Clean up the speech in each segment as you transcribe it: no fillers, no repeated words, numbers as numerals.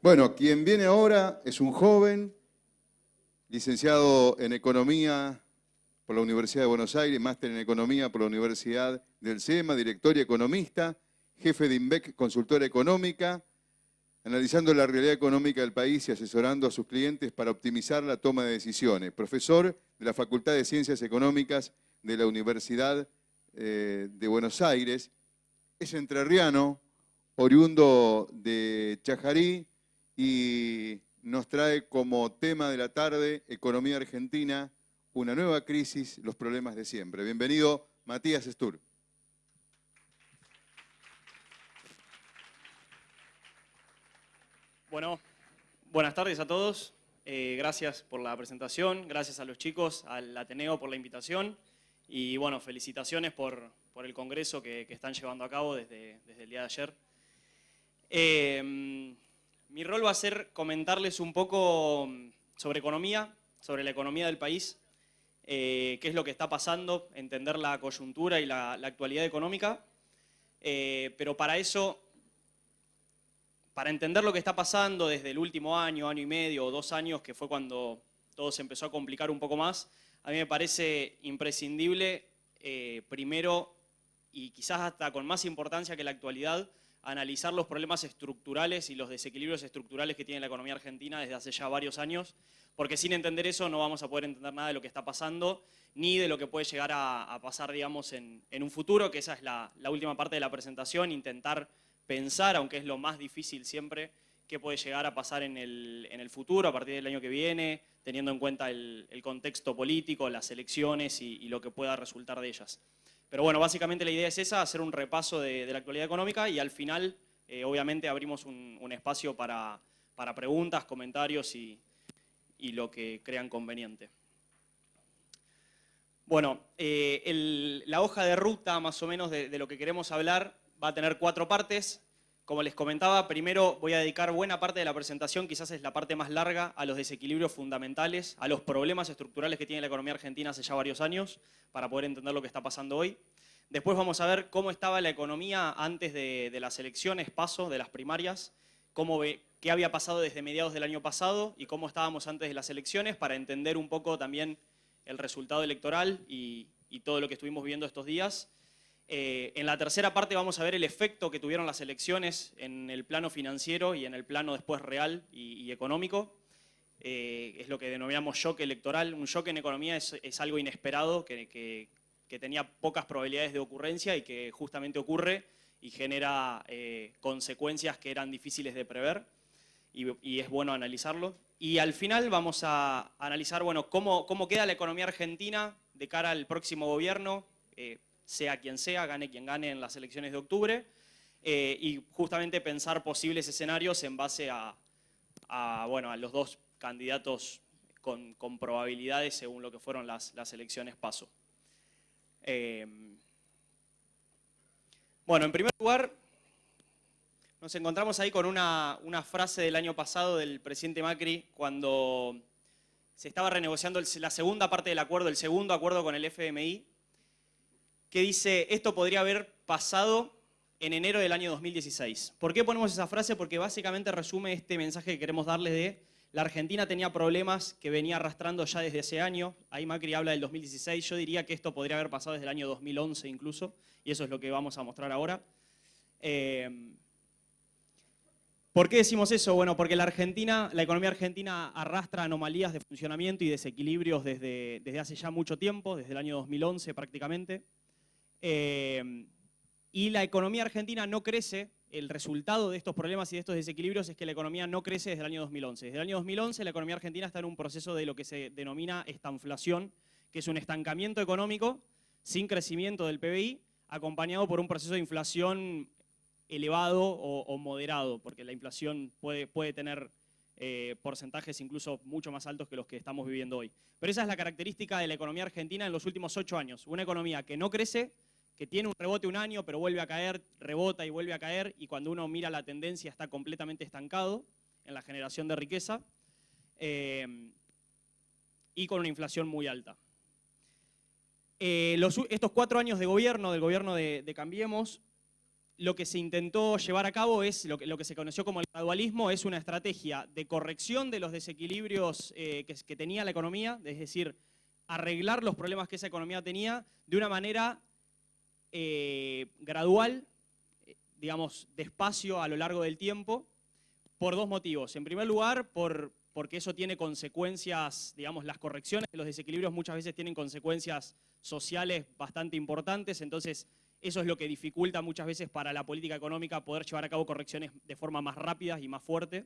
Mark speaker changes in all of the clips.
Speaker 1: Bueno, quien viene ahora es un joven, licenciado en Economía por la Universidad de Buenos Aires, máster en Economía por la Universidad del SEMA, director y economista, jefe de INVEC, consultora económica, analizando la realidad económica del país y asesorando a sus clientes para optimizar la toma de decisiones. Profesor de la Facultad de Ciencias Económicas de la Universidad de Buenos Aires. Es entrerriano, oriundo de Chajarí, y nos trae como tema de la tarde Economía Argentina, una nueva crisis, los problemas de siempre. Bienvenido, Matías Stur.
Speaker 2: Bueno, buenas tardes a todos. Gracias por la presentación, gracias a los chicos, al Ateneo por la invitación y bueno, felicitaciones por el congreso que están llevando a cabo desde el día de ayer. Mi rol va a ser comentarles un poco sobre economía, sobre la economía del país, qué es lo que está pasando, entender la coyuntura y la actualidad económica, pero para eso, para entender lo que está pasando desde el último año, año y medio o 2 años, que fue cuando todo se empezó a complicar un poco más, a mí me parece imprescindible, primero, y quizás hasta con más importancia que la actualidad, analizar los problemas estructurales y los desequilibrios estructurales que tiene la economía argentina desde hace ya varios años, porque sin entender eso no vamos a poder entender nada de lo que está pasando, ni de lo que puede llegar a pasar, digamos, en un futuro, que esa es la última parte de la presentación, intentar pensar, aunque es lo más difícil siempre, qué puede llegar a pasar en el futuro, a partir del año que viene, teniendo en cuenta el contexto político, las elecciones y lo que pueda resultar de ellas. Pero bueno, básicamente la idea es esa, hacer un repaso de la actualidad económica y al final, obviamente, abrimos un espacio para preguntas, comentarios y lo que crean conveniente. Bueno, la hoja de ruta, más o menos, de lo que queremos hablar va a tener 4 partes. Como les comentaba, primero voy a dedicar buena parte de la presentación, quizás es la parte más larga, a los desequilibrios fundamentales, a los problemas estructurales que tiene la economía argentina hace ya varios años, para poder entender lo que está pasando hoy. Después vamos a ver cómo estaba la economía antes de las elecciones, de las primarias, qué había pasado desde mediados del año pasado y cómo estábamos antes de las elecciones, para entender un poco también el resultado electoral y todo lo que estuvimos viendo estos días. En la tercera parte vamos a ver el efecto que tuvieron las elecciones en el plano financiero y en el plano después real y económico. Es lo que denominamos shock electoral. Un shock en economía es algo inesperado que tenía pocas probabilidades de ocurrencia y que justamente ocurre y genera consecuencias que eran difíciles de prever y es bueno analizarlo. Y al final vamos a analizar, bueno, cómo queda la economía argentina de cara al próximo gobierno, sea quien sea, gane quien gane en las elecciones de octubre, y justamente pensar posibles escenarios en base a los 2 candidatos con probabilidades según lo que fueron las elecciones PASO. Bueno, en primer lugar, nos encontramos ahí con una frase del año pasado del presidente Macri cuando se estaba renegociando la segunda parte del acuerdo, el segundo acuerdo con el FMI, que dice: esto podría haber pasado en enero del año 2016. ¿Por qué ponemos esa frase? Porque básicamente resume este mensaje que queremos darles de la Argentina tenía problemas que venía arrastrando ya desde ese año. Ahí Macri habla del 2016, yo diría que esto podría haber pasado desde el año 2011 incluso, y eso es lo que vamos a mostrar ahora. ¿Por qué decimos eso? Bueno, porque la economía argentina arrastra anomalías de funcionamiento y desequilibrios desde hace ya mucho tiempo, desde el año 2011 prácticamente. Y la economía argentina no crece, el resultado de estos problemas y de estos desequilibrios es que la economía no crece desde el año 2011. Desde el año 2011 la economía argentina está en un proceso de lo que se denomina estanflación, que es un estancamiento económico sin crecimiento del PBI, acompañado por un proceso de inflación elevado o moderado, porque la inflación puede tener porcentajes incluso mucho más altos que los que estamos viviendo hoy. Pero esa es la característica de la economía argentina en los últimos 8 años. Una economía que no crece, que tiene un rebote un año, pero vuelve a caer, rebota y vuelve a caer, y cuando uno mira la tendencia está completamente estancado en la generación de riqueza, y con una inflación muy alta. Estos 4 años de gobierno, del gobierno de Cambiemos, lo que se intentó llevar a cabo es lo que se conoció como el gradualismo, es una estrategia de corrección de los desequilibrios que tenía la economía, es decir, arreglar los problemas que esa economía tenía de una manera gradual, digamos, despacio a lo largo del tiempo, por dos motivos. En primer lugar, porque eso tiene consecuencias, digamos, las correcciones de los desequilibrios muchas veces tienen consecuencias sociales bastante importantes, entonces eso es lo que dificulta muchas veces para la política económica poder llevar a cabo correcciones de forma más rápida y más fuerte.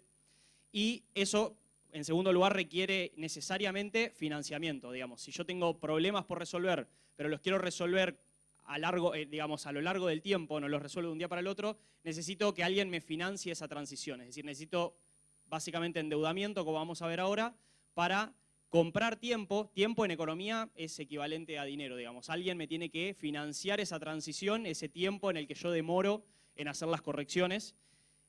Speaker 2: Y eso, en segundo lugar, requiere necesariamente financiamiento, digamos. Si yo tengo problemas por resolver, pero los quiero resolver a lo largo del tiempo, no los resuelvo de un día para el otro, necesito que alguien me financie esa transición. Es decir, necesito básicamente endeudamiento, como vamos a ver ahora, para comprar tiempo. Tiempo en economía es equivalente a dinero, digamos. Alguien me tiene que financiar esa transición, ese tiempo en el que yo demoro en hacer las correcciones.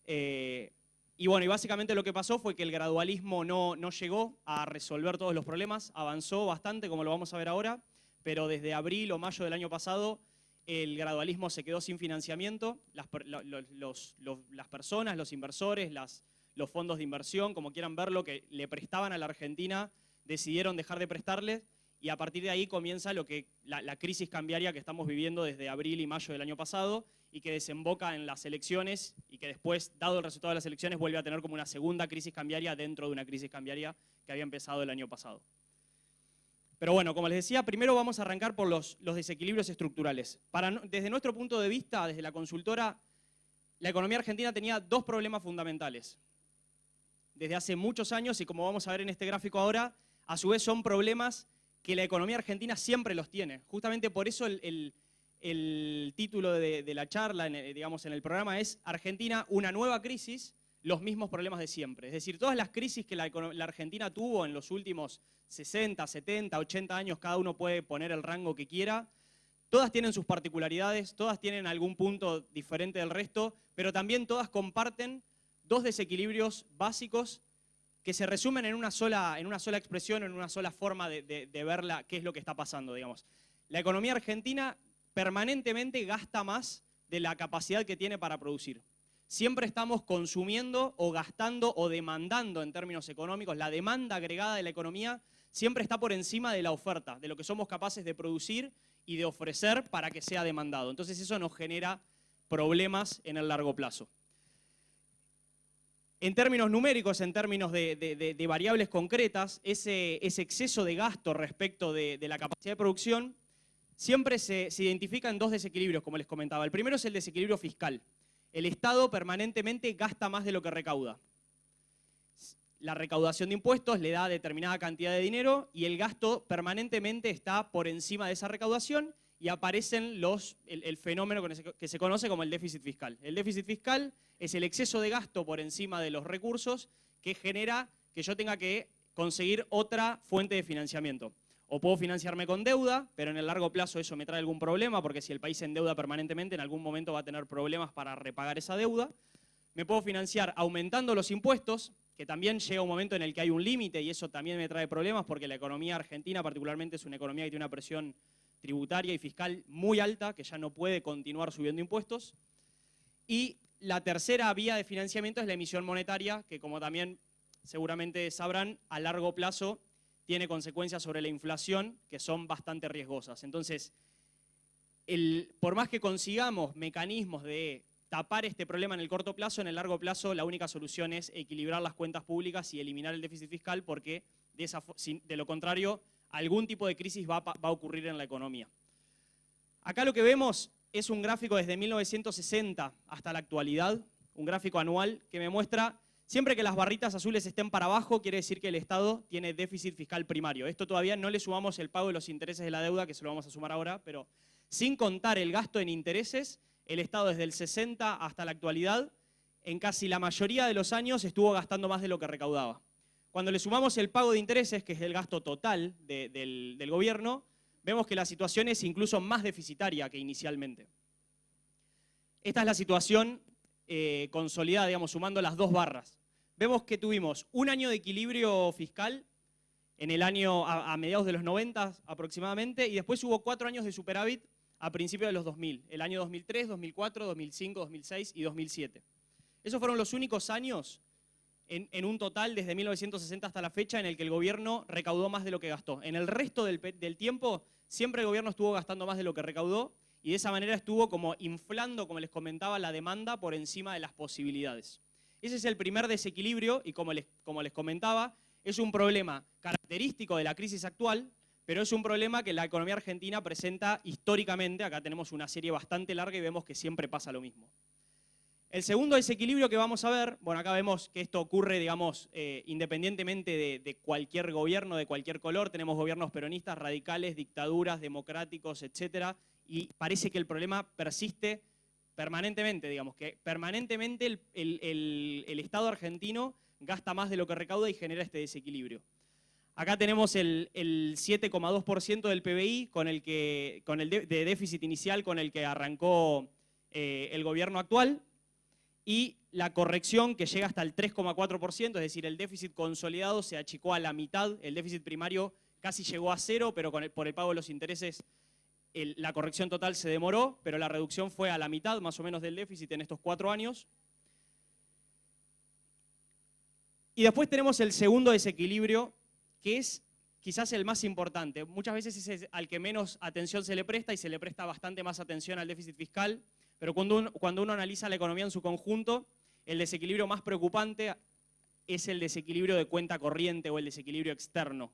Speaker 2: Y bueno, y básicamente lo que pasó fue que el gradualismo no llegó a resolver todos los problemas, avanzó bastante, como lo vamos a ver ahora, pero desde abril o mayo del año pasado el gradualismo se quedó sin financiamiento. Las personas, los inversores, los fondos de inversión, como quieran verlo, que le prestaban a la Argentina, decidieron dejar de prestarles y a partir de ahí comienza la crisis cambiaria que estamos viviendo desde abril y mayo del año pasado y que desemboca en las elecciones y que después, dado el resultado de las elecciones, vuelve a tener como una segunda crisis cambiaria dentro de una crisis cambiaria que había empezado el año pasado. Pero bueno, como les decía, primero vamos a arrancar por los desequilibrios estructurales. Desde nuestro punto de vista, desde la consultora, la economía argentina tenía dos problemas fundamentales. Desde hace muchos años, y como vamos a ver en este gráfico ahora, a su vez son problemas que la economía argentina siempre los tiene. Justamente por eso el título de la charla, digamos, en el programa es Argentina, una nueva crisis, los mismos problemas de siempre. Es decir, todas las crisis que la Argentina tuvo en los últimos 60, 70, 80 años, cada uno puede poner el rango que quiera, todas tienen sus particularidades, todas tienen algún punto diferente del resto, pero también todas comparten dos desequilibrios básicos que se resumen en una sola expresión, en una sola forma de ver qué es lo que está pasando, digamos. La economía argentina permanentemente gasta más de la capacidad que tiene para producir. Siempre estamos consumiendo o gastando o demandando en términos económicos. La demanda agregada de la economía siempre está por encima de la oferta, de lo que somos capaces de producir y de ofrecer para que sea demandado. Entonces eso nos genera problemas en el largo plazo. En términos numéricos, en términos de variables concretas, ese exceso de gasto respecto de la capacidad de producción siempre se identifica en dos desequilibrios, como les comentaba. El primero es el desequilibrio fiscal. El Estado permanentemente gasta más de lo que recauda. La recaudación de impuestos le da determinada cantidad de dinero y el gasto permanentemente está por encima de esa recaudación y aparecen el fenómeno que se conoce como el déficit fiscal. El déficit fiscal es el exceso de gasto por encima de los recursos que genera que yo tenga que conseguir otra fuente de financiamiento. O puedo financiarme con deuda, pero en el largo plazo eso me trae algún problema, porque si el país se endeuda permanentemente, en algún momento va a tener problemas para repagar esa deuda. Me puedo financiar aumentando los impuestos, que también llega un momento en el que hay un límite y eso también me trae problemas, porque la economía argentina particularmente es una economía que tiene una presión tributaria y fiscal muy alta, que ya no puede continuar subiendo impuestos. Y la tercera vía de financiamiento es la emisión monetaria, que como también seguramente sabrán, a largo plazo tiene consecuencias sobre la inflación que son bastante riesgosas. Entonces, por más que consigamos mecanismos de tapar este problema en el corto plazo, en el largo plazo la única solución es equilibrar las cuentas públicas y eliminar el déficit fiscal, porque de lo contrario algún tipo de crisis va a ocurrir en la economía. Acá lo que vemos es un gráfico desde 1960 hasta la actualidad, un gráfico anual que me muestra, siempre que las barritas azules estén para abajo, quiere decir que el Estado tiene déficit fiscal primario. Esto todavía no le sumamos el pago de los intereses de la deuda, que se lo vamos a sumar ahora, pero sin contar el gasto en intereses, el Estado desde el 60 hasta la actualidad, en casi la mayoría de los años estuvo gastando más de lo que recaudaba. Cuando le sumamos el pago de intereses, que es el gasto total del gobierno, vemos que la situación es incluso más deficitaria que inicialmente. Esta es la situación consolidada, digamos, sumando las dos barras. Vemos que tuvimos un año de equilibrio fiscal en el año a mediados de los 90 aproximadamente, y después hubo 4 años de superávit a principios de los 2000, el año 2003, 2004, 2005, 2006 y 2007. Esos fueron los únicos años en un total desde 1960 hasta la fecha en el que el gobierno recaudó más de lo que gastó. En el resto del tiempo siempre el gobierno estuvo gastando más de lo que recaudó y de esa manera estuvo como inflando, como les comentaba, la demanda por encima de las posibilidades. Ese es el primer desequilibrio y como les comentaba, es un problema característico de la crisis actual, pero es un problema que la economía argentina presenta históricamente. Acá tenemos una serie bastante larga y vemos que siempre pasa lo mismo. El segundo desequilibrio que vamos a ver, bueno, acá vemos que esto ocurre, digamos, independientemente de cualquier gobierno, de cualquier color. Tenemos gobiernos peronistas, radicales, dictaduras, democráticos, etcétera, y parece que el problema persiste permanentemente, digamos, que permanentemente el Estado argentino gasta más de lo que recauda y genera este desequilibrio. Acá tenemos el 7,2% del PBI de déficit inicial con el que arrancó el gobierno actual, y la corrección que llega hasta el 3,4%, es decir, el déficit consolidado se achicó a la mitad, el déficit primario casi llegó a cero, pero por el pago de los intereses la corrección total se demoró, pero la reducción fue a la mitad más o menos del déficit en estos 4 años. Y después tenemos el segundo desequilibrio, que es quizás el más importante. Muchas veces es al que menos atención se le presta y se le presta bastante más atención al déficit fiscal, pero cuando uno analiza la economía en su conjunto, el desequilibrio más preocupante es el desequilibrio de cuenta corriente o el desequilibrio externo.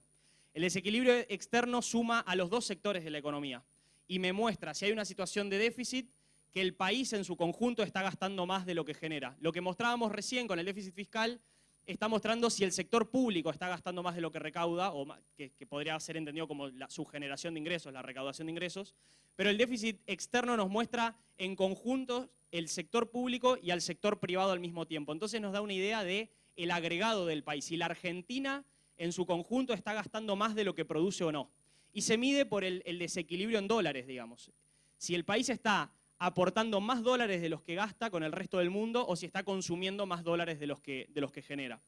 Speaker 2: El desequilibrio externo suma a los dos sectores de la economía y me muestra, si hay una situación de déficit, que el país en su conjunto está gastando más de lo que genera. Lo que mostrábamos recién con el déficit fiscal está mostrando si el sector público está gastando más de lo que recauda, o que podría ser entendido como su generación de ingresos, la recaudación de ingresos, pero el déficit externo nos muestra en conjunto el sector público y al sector privado al mismo tiempo. Entonces nos da una idea del agregado del país, si la Argentina en su conjunto está gastando más de lo que produce o no. Y se mide por el desequilibrio en dólares, digamos. Si el país está aportando más dólares de los que gasta con el resto del mundo o si está consumiendo más dólares de los que genera.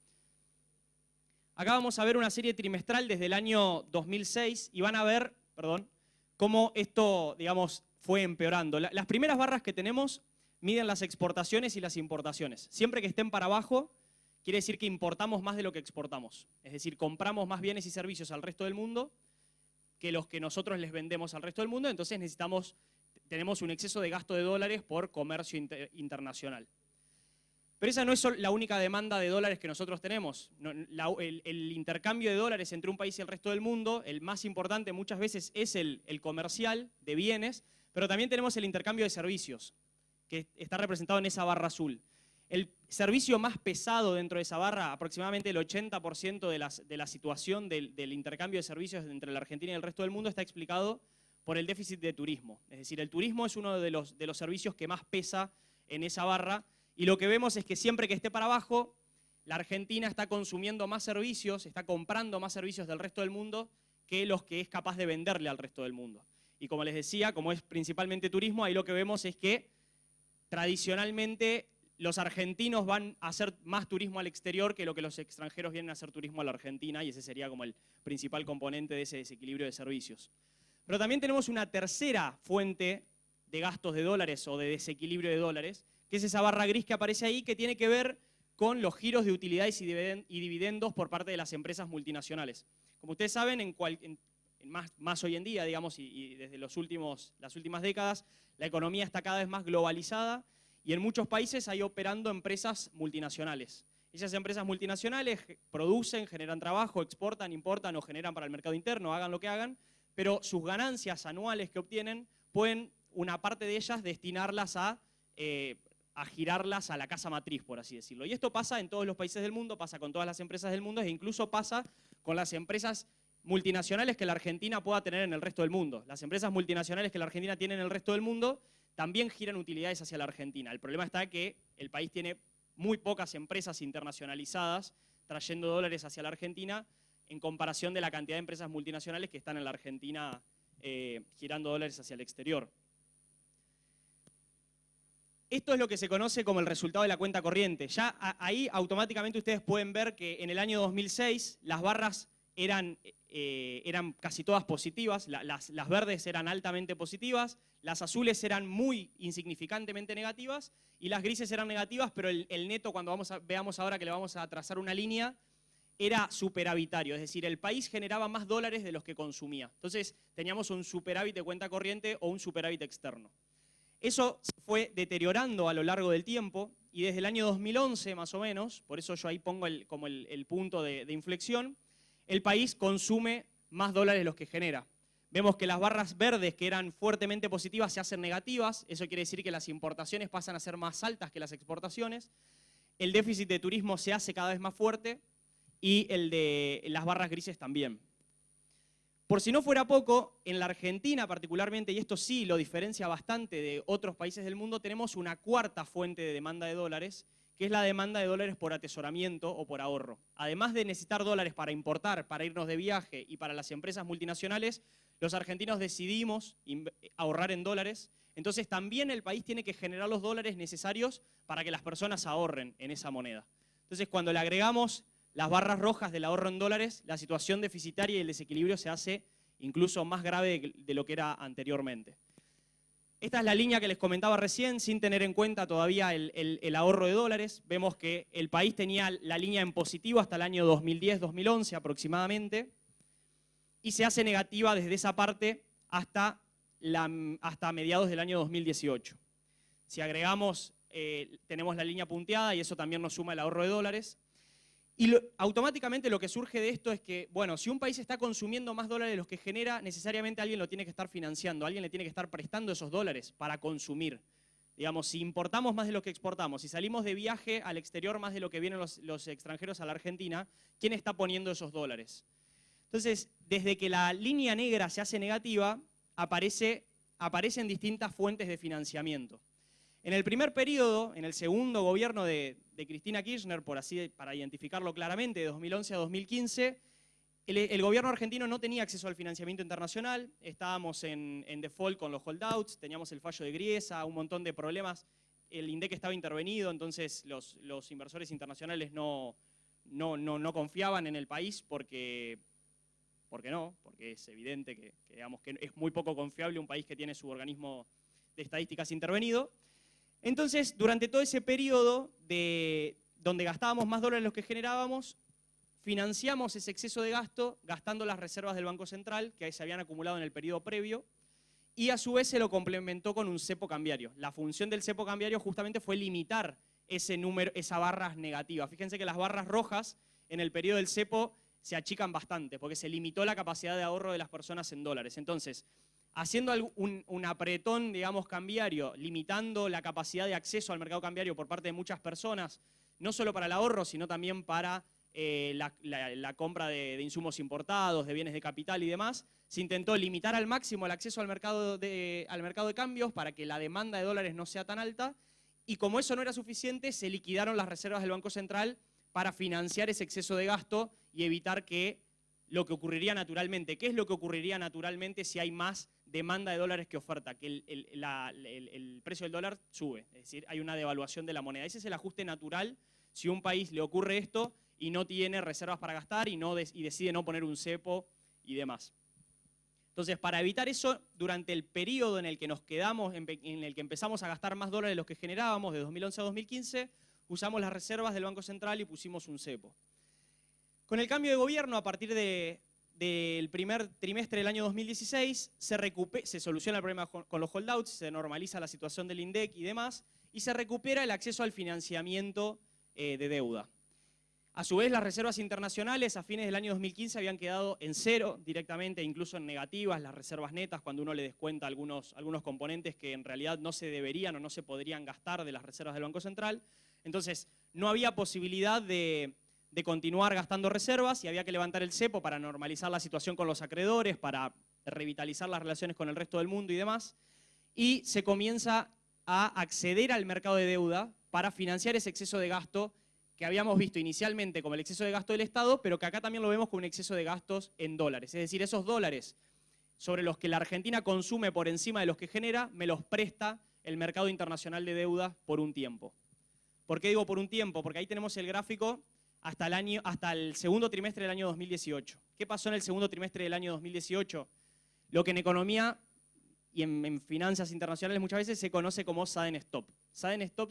Speaker 2: Acá vamos a ver una serie trimestral desde el año 2006 y van a ver, cómo esto, digamos, fue empeorando. Las primeras barras que tenemos miden las exportaciones y las importaciones. Siempre que estén para abajo, quiere decir que importamos más de lo que exportamos. Es decir, compramos más bienes y servicios al resto del mundo que los que nosotros les vendemos al resto del mundo, entonces tenemos un exceso de gasto de dólares por comercio internacional. Pero esa no es la única demanda de dólares que nosotros tenemos. El intercambio de dólares entre un país y el resto del mundo, el más importante muchas veces es el comercial de bienes, pero también tenemos el intercambio de servicios, que está representado en esa barra azul. El servicio más pesado dentro de esa barra, aproximadamente el 80% de la situación del intercambio de servicios entre la Argentina y el resto del mundo, está explicado por el déficit de turismo. Es decir, el turismo es uno de los servicios que más pesa en esa barra y lo que vemos es que siempre que esté para abajo, la Argentina está consumiendo más servicios, está comprando más servicios del resto del mundo que los que es capaz de venderle al resto del mundo. Y como les decía, como es principalmente turismo, ahí lo que vemos es que tradicionalmente los argentinos van a hacer más turismo al exterior que lo que los extranjeros vienen a hacer turismo a la Argentina y ese sería como el principal componente de ese desequilibrio de servicios. Pero también tenemos una tercera fuente de gastos de dólares o de desequilibrio de dólares, que es esa barra gris que aparece ahí, que tiene que ver con los giros de utilidades y dividendos por parte de las empresas multinacionales. Como ustedes saben, más hoy en día, digamos, y desde las últimas décadas, la economía está cada vez más globalizada y en muchos países hay operando empresas multinacionales. Esas empresas multinacionales producen, generan trabajo, exportan, importan o generan para el mercado interno, hagan lo que hagan, pero sus ganancias anuales que obtienen pueden, una parte de ellas, destinarlas a girarlas a la casa matriz, por así decirlo. Y esto pasa en todos los países del mundo, pasa con todas las empresas del mundo e incluso pasa con las empresas multinacionales que la Argentina pueda tener en el resto del mundo. Las empresas multinacionales que la Argentina tiene en el resto del mundo también giran utilidades hacia la Argentina. El problema está que el país tiene muy pocas empresas internacionalizadas trayendo dólares hacia la Argentina en comparación de la cantidad de empresas multinacionales que están en la Argentina girando dólares hacia el exterior. Esto es lo que se conoce como el resultado de la cuenta corriente. Ya ahí automáticamente ustedes pueden ver que en el año 2006 las barras eran eran casi todas positivas, las verdes eran altamente positivas, las azules eran muy insignificantemente negativas y las grises eran negativas, pero el neto, cuando veamos ahora que le vamos a trazar una línea, era superavitario, es decir, el país generaba más dólares de los que consumía. Entonces teníamos un superávit de cuenta corriente o un superávit externo. Eso se fue deteriorando a lo largo del tiempo y desde el año 2011 más o menos, por eso yo ahí pongo como el punto de inflexión, el país consume más dólares de los que genera. Vemos que las barras verdes que eran fuertemente positivas se hacen negativas, eso quiere decir que las importaciones pasan a ser más altas que las exportaciones, el déficit de turismo se hace cada vez más fuerte y el de las barras grises también. Por si no fuera poco, en la Argentina particularmente, y esto sí lo diferencia bastante de otros países del mundo, tenemos una cuarta fuente de demanda de dólares, que es la demanda de dólares por atesoramiento o por ahorro. Además de necesitar dólares para importar, para irnos de viaje y para las empresas multinacionales, los argentinos decidimos ahorrar en dólares, entonces también el país tiene que generar los dólares necesarios para que las personas ahorren en esa moneda. Entonces cuando le agregamos las barras rojas del ahorro en dólares, la situación deficitaria y el desequilibrio se hace incluso más grave de lo que era anteriormente. Esta es la línea que les comentaba recién, sin tener en cuenta todavía el ahorro de dólares. Vemos que el país tenía la línea en positivo hasta el año 2010-2011 aproximadamente, y se hace negativa desde esa parte hasta mediados del año 2018. Si agregamos, tenemos la línea punteada y eso también nos suma el ahorro de dólares. Y automáticamente lo que surge de esto es que, bueno, si un país está consumiendo más dólares de los que genera, necesariamente alguien lo tiene que estar financiando, alguien le tiene que estar prestando esos dólares para consumir. Digamos, si importamos más de lo que exportamos, si salimos de viaje al exterior más de lo que vienen los extranjeros a la Argentina, ¿quién está poniendo esos dólares? Entonces, desde que la línea negra se hace negativa, aparecen distintas fuentes de financiamiento. En el primer periodo, en el segundo gobierno de Cristina Kirchner, para identificarlo claramente, de 2011 a 2015, el gobierno argentino no tenía acceso al financiamiento internacional, estábamos en default con los holdouts, teníamos el fallo de Griesa, un montón de problemas, el INDEC estaba intervenido, entonces los inversores internacionales no confiaban en el país porque es evidente que es muy poco confiable un país que tiene su organismo de estadísticas intervenido. Entonces, durante todo ese periodo donde gastábamos más dólares de los que generábamos, financiamos ese exceso de gasto gastando las reservas del Banco Central que se habían acumulado en el periodo previo y a su vez se lo complementó con un cepo cambiario. La función del cepo cambiario justamente fue limitar esa barra negativa. Fíjense que las barras rojas en el periodo del cepo se achican bastante porque se limitó la capacidad de ahorro de las personas en dólares. Entonces, haciendo un apretón, digamos, cambiario, limitando la capacidad de acceso al mercado cambiario por parte de muchas personas, no solo para el ahorro, sino también para la compra de insumos importados, de bienes de capital y demás, se intentó limitar al máximo el acceso al mercado de cambios para que la demanda de dólares no sea tan alta, y como eso no era suficiente, se liquidaron las reservas del Banco Central para financiar ese exceso de gasto y evitar que lo que ocurriría naturalmente. ¿Qué es lo que ocurriría naturalmente si hay más demanda de dólares que oferta? Que el precio del dólar sube, es decir, hay una devaluación de la moneda. Ese es el ajuste natural si a un país le ocurre esto y no tiene reservas para gastar y decide no poner un cepo y demás. Entonces, para evitar eso, durante el periodo en el que nos quedamos, en el que empezamos a gastar más dólares de los que generábamos, de 2011 a 2015, usamos las reservas del Banco Central y pusimos un cepo. Con el cambio de gobierno, a partir del primer trimestre del año 2016, se soluciona el problema con los holdouts, se normaliza la situación del INDEC y demás, y se recupera el acceso al financiamiento de deuda. A su vez, las reservas internacionales a fines del año 2015 habían quedado en cero directamente, incluso en negativas, las reservas netas, cuando uno le descuenta algunos componentes que en realidad no se deberían o no se podrían gastar de las reservas del Banco Central. Entonces, no había posibilidad de continuar gastando reservas y había que levantar el cepo para normalizar la situación con los acreedores, para revitalizar las relaciones con el resto del mundo y demás. Y se comienza a acceder al mercado de deuda para financiar ese exceso de gasto que habíamos visto inicialmente como el exceso de gasto del Estado, pero que acá también lo vemos como un exceso de gastos en dólares. Es decir, esos dólares sobre los que la Argentina consume por encima de los que genera, me los presta el mercado internacional de deuda por un tiempo. ¿Por qué digo por un tiempo? Porque ahí tenemos el gráfico hasta el segundo trimestre del año 2018. ¿Qué pasó en el segundo trimestre del año 2018? Lo que en economía y en finanzas internacionales muchas veces se conoce como sudden stop. Sudden stop,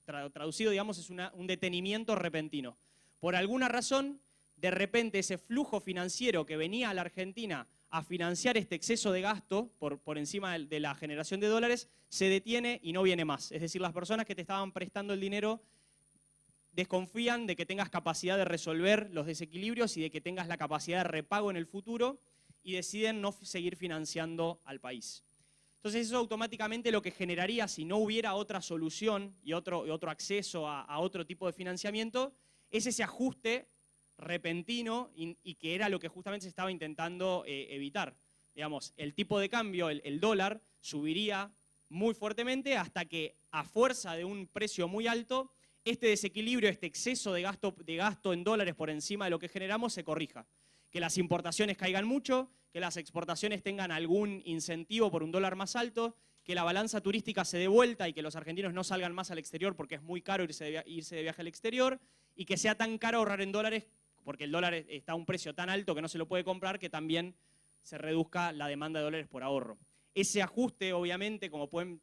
Speaker 2: traducido, digamos, es un detenimiento repentino. Por alguna razón, de repente ese flujo financiero que venía a la Argentina a financiar este exceso de gasto por encima de la generación de dólares, se detiene y no viene más. Es decir, las personas que te estaban prestando el dinero desconfían de que tengas capacidad de resolver los desequilibrios y de que tengas la capacidad de repago en el futuro y deciden no seguir financiando al país. Entonces eso automáticamente lo que generaría, si no hubiera otra solución y otro acceso a otro tipo de financiamiento, es ese ajuste repentino y que era lo que justamente se estaba intentando evitar. Digamos, el tipo de cambio, el dólar, subiría muy fuertemente hasta que a fuerza de un precio muy alto, este desequilibrio, este exceso de gasto en dólares por encima de lo que generamos se corrija. Que las importaciones caigan mucho, que las exportaciones tengan algún incentivo por un dólar más alto, que la balanza turística se dé vuelta y que los argentinos no salgan más al exterior porque es muy caro irse de viaje al exterior, y que sea tan caro ahorrar en dólares porque el dólar está a un precio tan alto que no se lo puede comprar, que también se reduzca la demanda de dólares por ahorro. Ese ajuste, obviamente, como pueden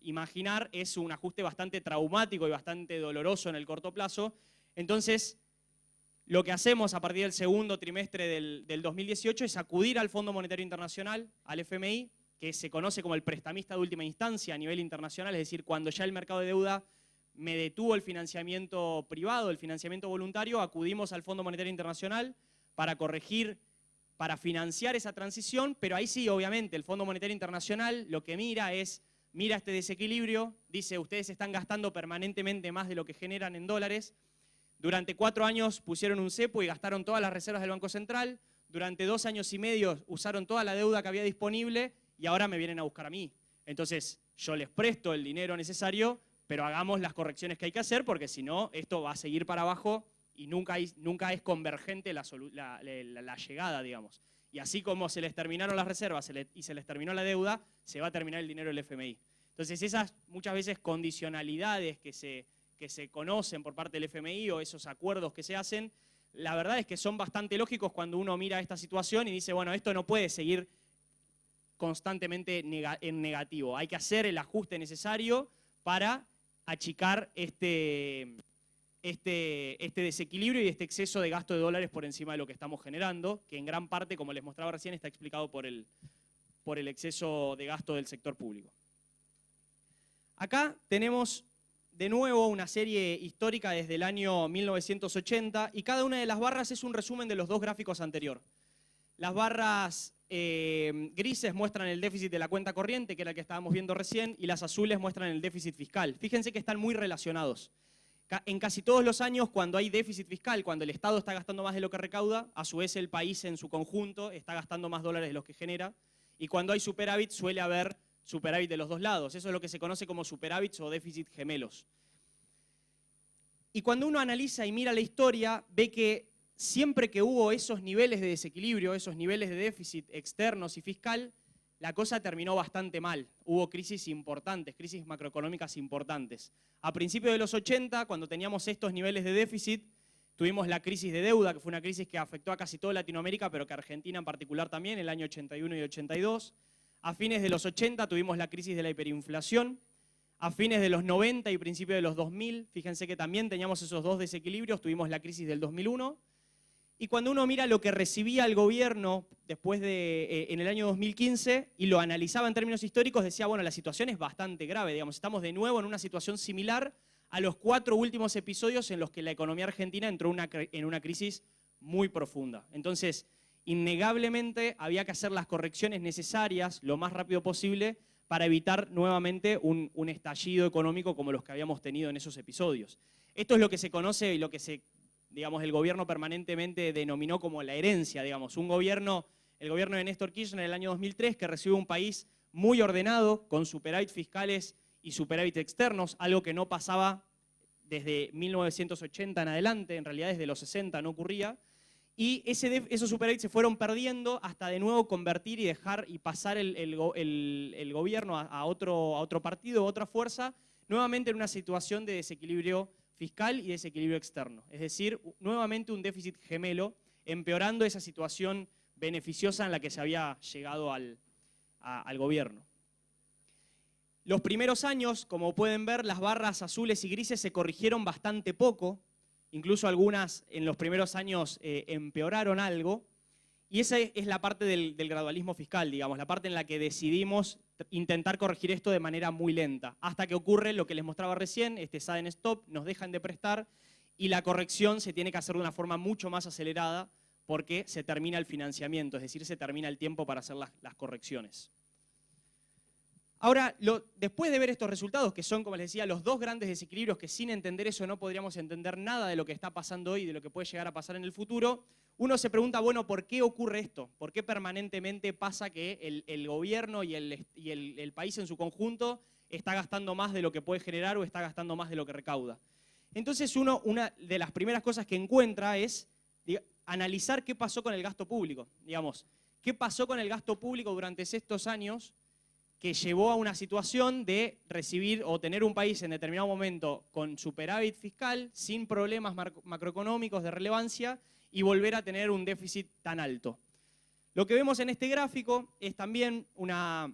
Speaker 2: imaginar, es un ajuste bastante traumático y bastante doloroso en el corto plazo. Entonces, lo que hacemos a partir del segundo trimestre del 2018 es acudir al Fondo Monetario Internacional, al FMI, que se conoce como el prestamista de última instancia a nivel internacional, es decir, cuando ya el mercado de deuda me detuvo el financiamiento privado, el financiamiento voluntario, acudimos al Fondo Monetario Internacional para corregir, para financiar esa transición, pero ahí sí, obviamente, el Fondo Monetario Internacional lo que mira este desequilibrio, dice, ustedes están gastando permanentemente más de lo que generan en dólares. Durante 4 años pusieron un cepo y gastaron todas las reservas del Banco Central. Durante 2 años y medio usaron toda la deuda que había disponible y ahora me vienen a buscar a mí. Entonces, yo les presto el dinero necesario, pero hagamos las correcciones que hay que hacer porque si no, esto va a seguir para abajo y nunca es convergente la llegada, digamos. Y así como se les terminaron las reservas y se les terminó la deuda, se va a terminar el dinero del FMI. Entonces, esas muchas veces condicionalidades que se conocen por parte del FMI o esos acuerdos que se hacen, la verdad es que son bastante lógicos cuando uno mira esta situación y dice, bueno, esto no puede seguir constantemente en negativo. Hay que hacer el ajuste necesario para achicar este desequilibrio y este exceso de gasto de dólares por encima de lo que estamos generando, que en gran parte, como les mostraba recién, está explicado por el exceso de gasto del sector público. Acá tenemos de nuevo una serie histórica desde el año 1980 y cada una de las barras es un resumen de los 2 gráficos anteriores. Las barras grises muestran el déficit de la cuenta corriente, que era el que estábamos viendo recién, y las azules muestran el déficit fiscal. Fíjense que están muy relacionados. En casi todos los años, cuando hay déficit fiscal, cuando el Estado está gastando más de lo que recauda, a su vez el país en su conjunto está gastando más dólares de los que genera, y cuando hay superávit suele haber superávit de los 2 lados. Eso es lo que se conoce como superávits o déficit gemelos. Y cuando uno analiza y mira la historia, ve que siempre que hubo esos niveles de desequilibrio, esos niveles de déficit externos y fiscal, la cosa terminó bastante mal. Hubo crisis importantes, crisis macroeconómicas importantes. A principios de los 80, cuando teníamos estos niveles de déficit, tuvimos la crisis de deuda, que fue una crisis que afectó a casi toda Latinoamérica, pero que a Argentina en particular también, el año 81 y 82. A fines de los 80 tuvimos la crisis de la hiperinflación. A fines de los 90 y principios de los 2000, fíjense que también teníamos esos 2 desequilibrios, tuvimos la crisis del 2001. Y cuando uno mira lo que recibía el gobierno después en el año 2015 y lo analizaba en términos históricos, decía, bueno, la situación es bastante grave, digamos, estamos de nuevo en una situación similar a los 4 últimos episodios en los que la economía argentina entró en una crisis muy profunda. Entonces, innegablemente había que hacer las correcciones necesarias lo más rápido posible para evitar nuevamente un estallido económico como los que habíamos tenido en esos episodios. Esto es lo que se conoce y lo que digamos, el gobierno permanentemente denominó como la herencia, digamos, el gobierno de Néstor Kirchner en el año 2003 que recibe un país muy ordenado, con superávit fiscales y superávit externos, algo que no pasaba desde 1980 en adelante, en realidad desde los 60 no ocurría, y esos superávit se fueron perdiendo hasta de nuevo convertir y dejar y pasar el gobierno a otro partido, a otra fuerza, nuevamente en una situación de desequilibrio fiscal y desequilibrio externo. Es decir, nuevamente un déficit gemelo, empeorando esa situación beneficiosa en la que se había llegado al gobierno. Los primeros años, como pueden ver, las barras azules y grises se corrigieron bastante poco, incluso algunas en los primeros años empeoraron algo, y esa es la parte del gradualismo fiscal, digamos, la parte en la que decidimos intentar corregir esto de manera muy lenta, hasta que ocurre lo que les mostraba recién, este sudden stop, nos dejan de prestar y la corrección se tiene que hacer de una forma mucho más acelerada porque se termina el financiamiento, es decir, se termina el tiempo para hacer las correcciones. Ahora, después de ver estos resultados, que son, como les decía, los dos grandes desequilibrios que sin entender eso no podríamos entender nada de lo que está pasando hoy y de lo que puede llegar a pasar en el futuro, uno se pregunta, bueno, ¿por qué ocurre esto? ¿Por qué permanentemente pasa que el gobierno y el país en su conjunto está gastando más de lo que puede generar o está gastando más de lo que recauda? Entonces una de las primeras cosas que encuentra es analizar qué pasó con el gasto público. Digamos, qué pasó con el gasto público durante estos años que llevó a una situación de recibir o tener un país en determinado momento con superávit fiscal, sin problemas macroeconómicos de relevancia y volver a tener un déficit tan alto. Lo que vemos en este gráfico es también una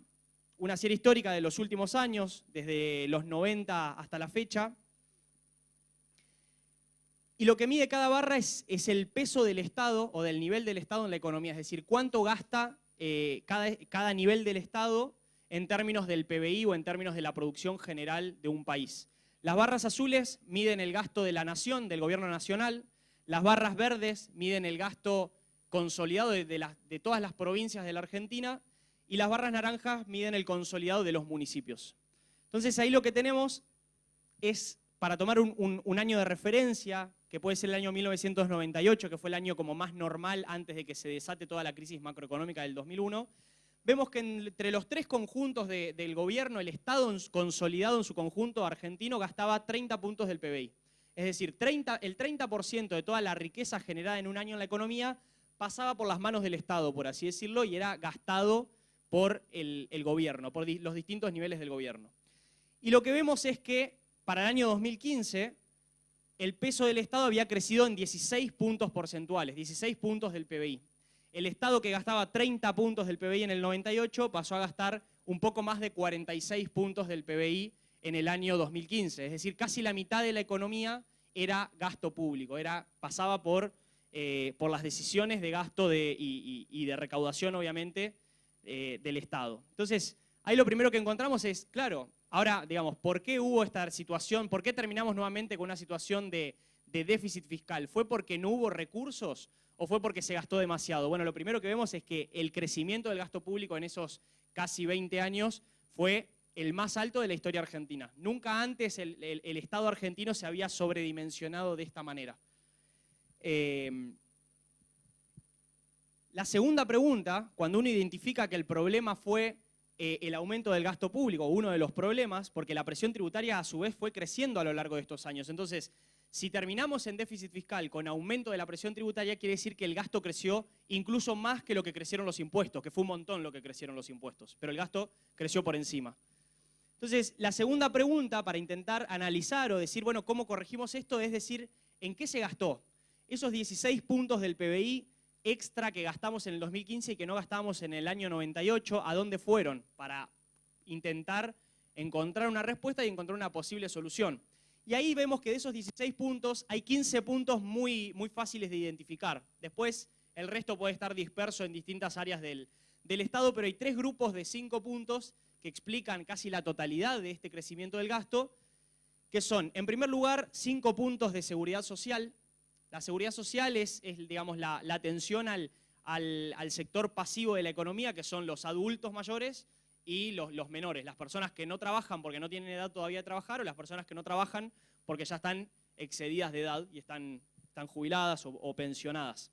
Speaker 2: serie histórica de los últimos años, desde los 90 hasta la fecha. Y lo que mide cada barra es el peso del Estado o del nivel del Estado en la economía, es decir, cuánto gasta cada nivel del Estado en términos del PBI o en términos de la producción general de un país. Las barras azules miden el gasto de la nación, del gobierno nacional, las barras verdes miden el gasto consolidado de todas las provincias de la Argentina y las barras naranjas miden el consolidado de los municipios. Entonces ahí lo que tenemos es, para tomar un año de referencia, que puede ser el año 1998, que fue el año como más normal antes de que se desate toda la crisis macroeconómica del 2001, vemos que entre los tres conjuntos del gobierno, el Estado consolidado en su conjunto argentino gastaba 30 puntos del PBI. Es decir, el 30% de toda la riqueza generada en un año en la economía pasaba por las manos del Estado, por así decirlo, y era gastado por el gobierno, por los distintos niveles del gobierno. Y lo que vemos es que para el año 2015 el peso del Estado había crecido en 16 puntos porcentuales, 16 puntos del PBI. El Estado, que gastaba 30 puntos del PBI en el 98, pasó a gastar un poco más de 46 puntos del PBI en el año 2015. Es decir, casi la mitad de la economía era gasto público, pasaba por las decisiones de gasto y de recaudación, obviamente, del Estado. Entonces, ahí lo primero que encontramos es, claro, ahora, digamos, ¿por qué hubo esta situación? ¿Por qué terminamos nuevamente con una situación de déficit fiscal? ¿Fue porque no hubo recursos o fue porque se gastó demasiado? Bueno, lo primero que vemos es que el crecimiento del gasto público en esos casi 20 años fue el más alto de la historia argentina. Nunca antes el Estado argentino se había sobredimensionado de esta manera. La segunda pregunta, cuando uno identifica que el problema fue el aumento del gasto público, uno de los problemas, porque la presión tributaria a su vez fue creciendo a lo largo de estos años. Entonces, si terminamos en déficit fiscal con aumento de la presión tributaria, quiere decir que el gasto creció incluso más que lo que crecieron los impuestos, que fue un montón lo que crecieron los impuestos, pero el gasto creció por encima. Entonces, la segunda pregunta para intentar analizar o decir, bueno, ¿cómo corregimos esto? Es decir, ¿en qué se gastó? Esos 16 puntos del PBI extra que gastamos en el 2015 y que no gastamos en el año 98, ¿a dónde fueron? Para intentar encontrar una respuesta y encontrar una posible solución. Y ahí vemos que de esos 16 puntos hay 15 puntos muy fáciles de identificar. Después el resto puede estar disperso en distintas áreas del Estado, pero hay 3 grupos de 5 puntos que explican casi la totalidad de este crecimiento del gasto, que son, en primer lugar, 5 puntos de seguridad social. La seguridad social es digamos, la atención al sector pasivo de la economía, que son los adultos mayores y los menores, las personas que no trabajan porque no tienen edad todavía de trabajar o las personas que no trabajan porque ya están excedidas de edad y están jubiladas o pensionadas.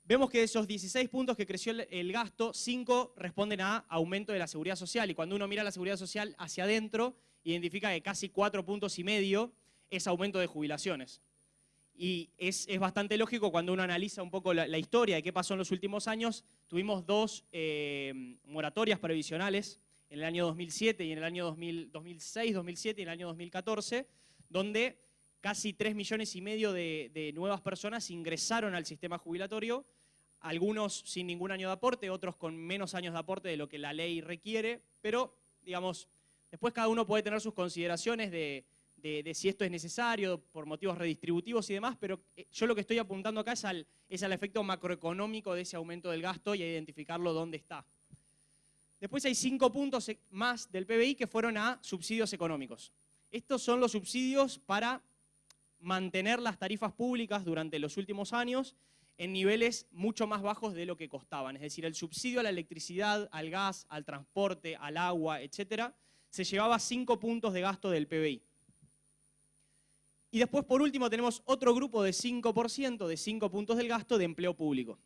Speaker 2: Vemos que de esos 16 puntos que creció el gasto, 5 responden a aumento de la seguridad social. Y cuando uno mira la seguridad social hacia adentro, identifica que casi 4,5 puntos es aumento de jubilaciones. Y es bastante lógico cuando uno analiza un poco la historia de qué pasó en los últimos años. Tuvimos 2 moratorias previsionales en el año 2007 y en el año 2006, 2007 y en el año 2014, donde casi 3,5 millones de nuevas personas ingresaron al sistema jubilatorio, algunos sin ningún año de aporte, otros con menos años de aporte de lo que la ley requiere, pero, digamos, después cada uno puede tener sus consideraciones de si esto es necesario, por motivos redistributivos y demás, pero yo lo que estoy apuntando acá es al efecto macroeconómico de ese aumento del gasto y a identificarlo dónde está. Después hay 5 puntos más del PBI que fueron a subsidios económicos. Estos son los subsidios para mantener las tarifas públicas durante los últimos años en niveles mucho más bajos de lo que costaban. Es decir, el subsidio a la electricidad, al gas, al transporte, al agua, etcétera, se llevaba 5 puntos de gasto del PBI. Y después, por último, tenemos otro grupo de 5%, de 5 puntos del gasto de empleo público,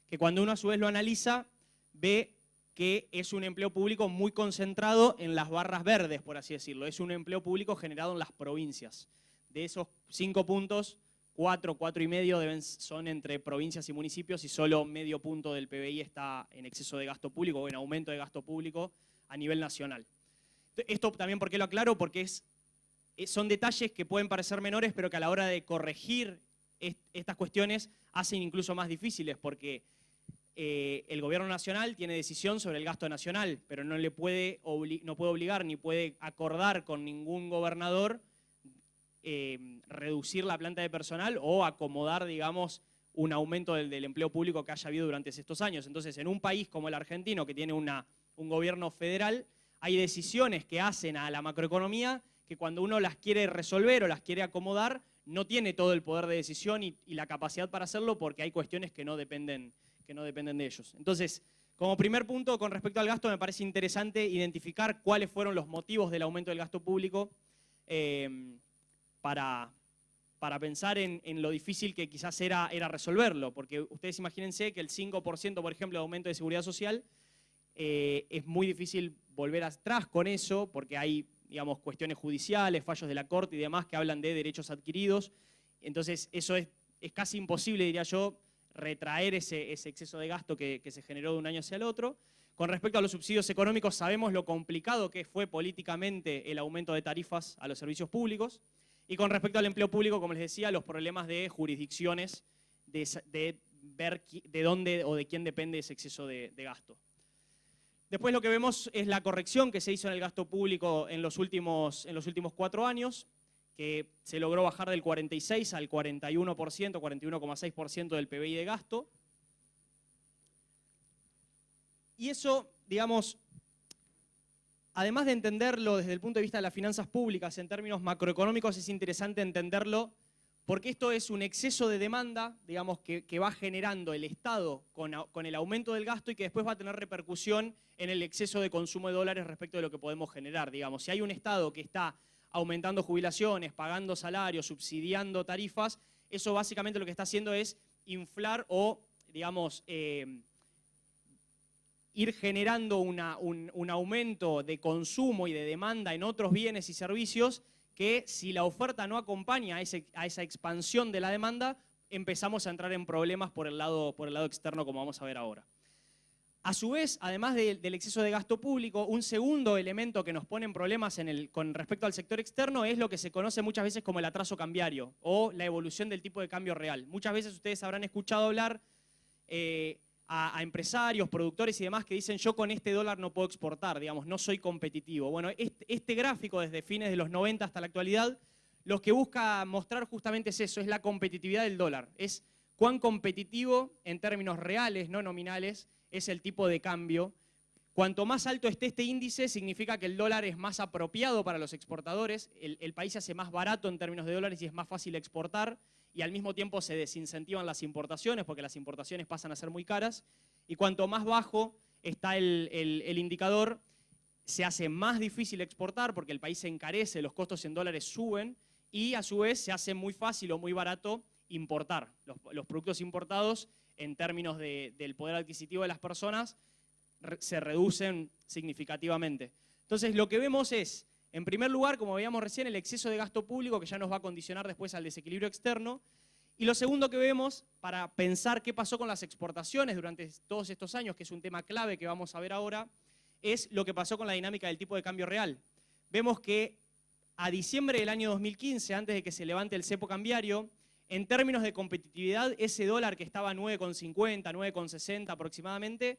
Speaker 2: que cuando uno a su vez lo analiza, ve que es un empleo público muy concentrado en las barras verdes, por así decirlo. Es un empleo público generado en las provincias. De esos 5 puntos, 4,5 son entre provincias y municipios y solo medio punto del PBI está en exceso de gasto público o en aumento de gasto público a nivel nacional. Esto también, ¿por qué lo aclaro? Porque son detalles que pueden parecer menores, pero que a la hora de corregir estas cuestiones hacen incluso más difíciles, porque el gobierno nacional tiene decisión sobre el gasto nacional, pero no puede obligar ni puede acordar con ningún gobernador reducir la planta de personal o acomodar, digamos, un aumento del empleo público que haya habido durante estos años. Entonces, en un país como el argentino, que tiene un gobierno federal, hay decisiones que hacen a la macroeconomía que cuando uno las quiere resolver o las quiere acomodar, no tiene todo el poder de decisión y la capacidad para hacerlo porque hay cuestiones que no dependen de ellos. Entonces, como primer punto, con respecto al gasto, me parece interesante identificar cuáles fueron los motivos del aumento del gasto público para pensar en lo difícil que quizás era resolverlo, porque ustedes imagínense que el 5%, por ejemplo, de aumento de seguridad social, es muy difícil volver atrás con eso, porque hay, digamos, cuestiones judiciales, fallos de la Corte y demás que hablan de derechos adquiridos. Entonces, eso es casi imposible, diría yo, retraer ese exceso de gasto que se generó de un año hacia el otro. Con respecto a los subsidios económicos, sabemos lo complicado que fue políticamente el aumento de tarifas a los servicios públicos. Y con respecto al empleo público, como les decía, los problemas de jurisdicciones, de ver de dónde o de quién depende ese exceso de gasto. Después lo que vemos es la corrección que se hizo en el gasto público en los últimos 4 años, que se logró bajar del 46 al 41%, 41,6% del PBI de gasto. Y eso, digamos, además de entenderlo desde el punto de vista de las finanzas públicas en términos macroeconómicos, es interesante entenderlo porque esto es un exceso de demanda, digamos, que va generando el Estado con el aumento del gasto y que después va a tener repercusión en el exceso de consumo de dólares respecto de lo que podemos generar. Digamos, si hay un Estado que está aumentando jubilaciones, pagando salarios, subsidiando tarifas, eso básicamente lo que está haciendo es inflar o, digamos, ir generando un aumento de consumo y de demanda en otros bienes y servicios que si la oferta no acompaña a esa expansión de la demanda, empezamos a entrar en problemas por el lado externo, como vamos a ver ahora. A su vez, además del exceso de gasto público, un segundo elemento que nos pone en problemas con respecto al sector externo es lo que se conoce muchas veces como el atraso cambiario o la evolución del tipo de cambio real. Muchas veces ustedes habrán escuchado hablar a empresarios, productores y demás que dicen yo con este dólar no puedo exportar, digamos, no soy competitivo. Bueno, este gráfico desde fines de los 90 hasta la actualidad, lo que busca mostrar justamente es eso, es la competitividad del dólar, es cuán competitivo en términos reales, no nominales, es el tipo de cambio. Cuanto más alto esté este índice, significa que el dólar es más apropiado para los exportadores, el país se hace más barato en términos de dólares y es más fácil exportar, y al mismo tiempo se desincentivan las importaciones porque las importaciones pasan a ser muy caras, y cuanto más bajo está el indicador, se hace más difícil exportar porque el país se encarece, los costos en dólares suben, y a su vez se hace muy fácil o muy barato importar. Los productos importados, en términos del poder adquisitivo de las personas, se reducen significativamente. Entonces lo que vemos es, en primer lugar, como veíamos recién, el exceso de gasto público que ya nos va a condicionar después al desequilibrio externo. Y lo segundo que vemos, para pensar qué pasó con las exportaciones durante todos estos años, que es un tema clave que vamos a ver ahora, es lo que pasó con la dinámica del tipo de cambio real. Vemos que a diciembre del año 2015, antes de que se levante el cepo cambiario, en términos de competitividad, ese dólar que estaba a 9,50, 9,60 aproximadamente,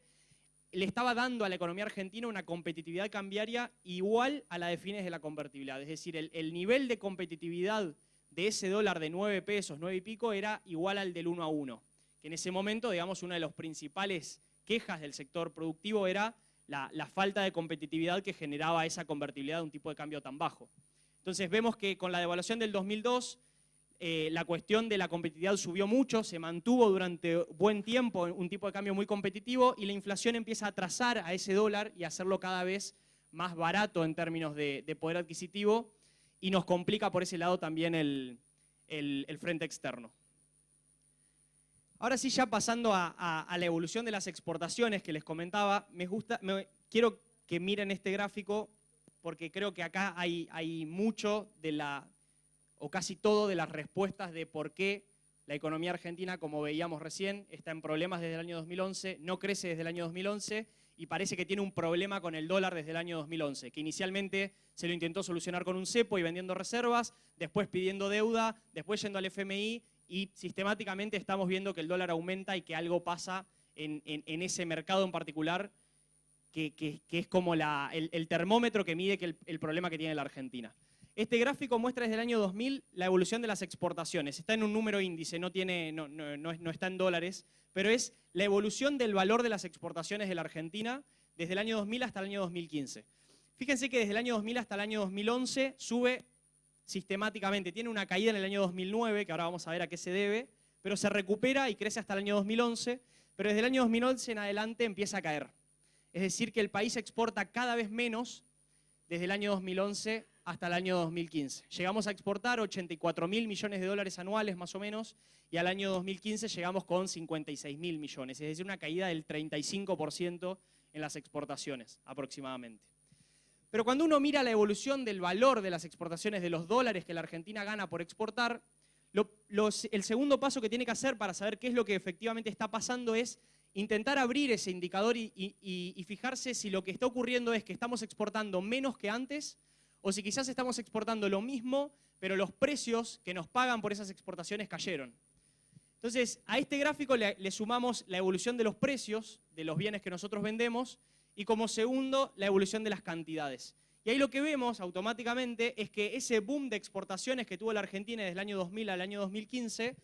Speaker 2: le estaba dando a la economía argentina una competitividad cambiaria igual a la de fines de la convertibilidad. Es decir, el nivel de competitividad de ese dólar de 9 pesos, 9 y pico, era igual al del 1 a 1. Que en ese momento, digamos, una de las principales quejas del sector productivo era la falta de competitividad que generaba esa convertibilidad de un tipo de cambio tan bajo. Entonces vemos que con la devaluación del 2002, la cuestión de la competitividad subió mucho, se mantuvo durante buen tiempo un tipo de cambio muy competitivo y la inflación empieza a atrasar a ese dólar y a hacerlo cada vez más barato en términos de poder adquisitivo y nos complica por ese lado también el frente externo. Ahora sí, ya pasando a la evolución de las exportaciones que les comentaba, quiero que miren este gráfico porque creo que acá hay mucho o casi todo de las respuestas de por qué la economía argentina, como veíamos recién, está en problemas desde el año 2011, no crece desde el año 2011 y parece que tiene un problema con el dólar desde el año 2011, que inicialmente se lo intentó solucionar con un cepo y vendiendo reservas, después pidiendo deuda, después yendo al FMI y sistemáticamente estamos viendo que el dólar aumenta y que algo pasa en ese mercado en particular que es como el termómetro que mide el problema que tiene la Argentina. Este gráfico muestra desde el año 2000 la evolución de las exportaciones. Está en un número índice, no está en dólares, pero es la evolución del valor de las exportaciones de la Argentina desde el año 2000 hasta el año 2015. Fíjense que desde el año 2000 hasta el año 2011 sube sistemáticamente. Tiene una caída en el año 2009, que ahora vamos a ver a qué se debe, pero se recupera y crece hasta el año 2011, pero desde el año 2011 en adelante empieza a caer. Es decir, que el país exporta cada vez menos desde el año 2011 hasta el año 2015. Llegamos a exportar 84.000 millones de dólares anuales más o menos y al año 2015 llegamos con 56.000 millones, es decir, una caída del 35% en las exportaciones aproximadamente. Pero cuando uno mira la evolución del valor de las exportaciones, de los dólares que la Argentina gana por exportar, el segundo paso que tiene que hacer para saber qué es lo que efectivamente está pasando es intentar abrir ese indicador y fijarse si lo que está ocurriendo es que estamos exportando menos que antes o si quizás estamos exportando lo mismo, pero los precios que nos pagan por esas exportaciones cayeron. Entonces, a este gráfico le sumamos la evolución de los precios de los bienes que nosotros vendemos y como segundo, la evolución de las cantidades. Y ahí lo que vemos automáticamente es que ese boom de exportaciones que tuvo la Argentina desde el año 2000 al año 2015,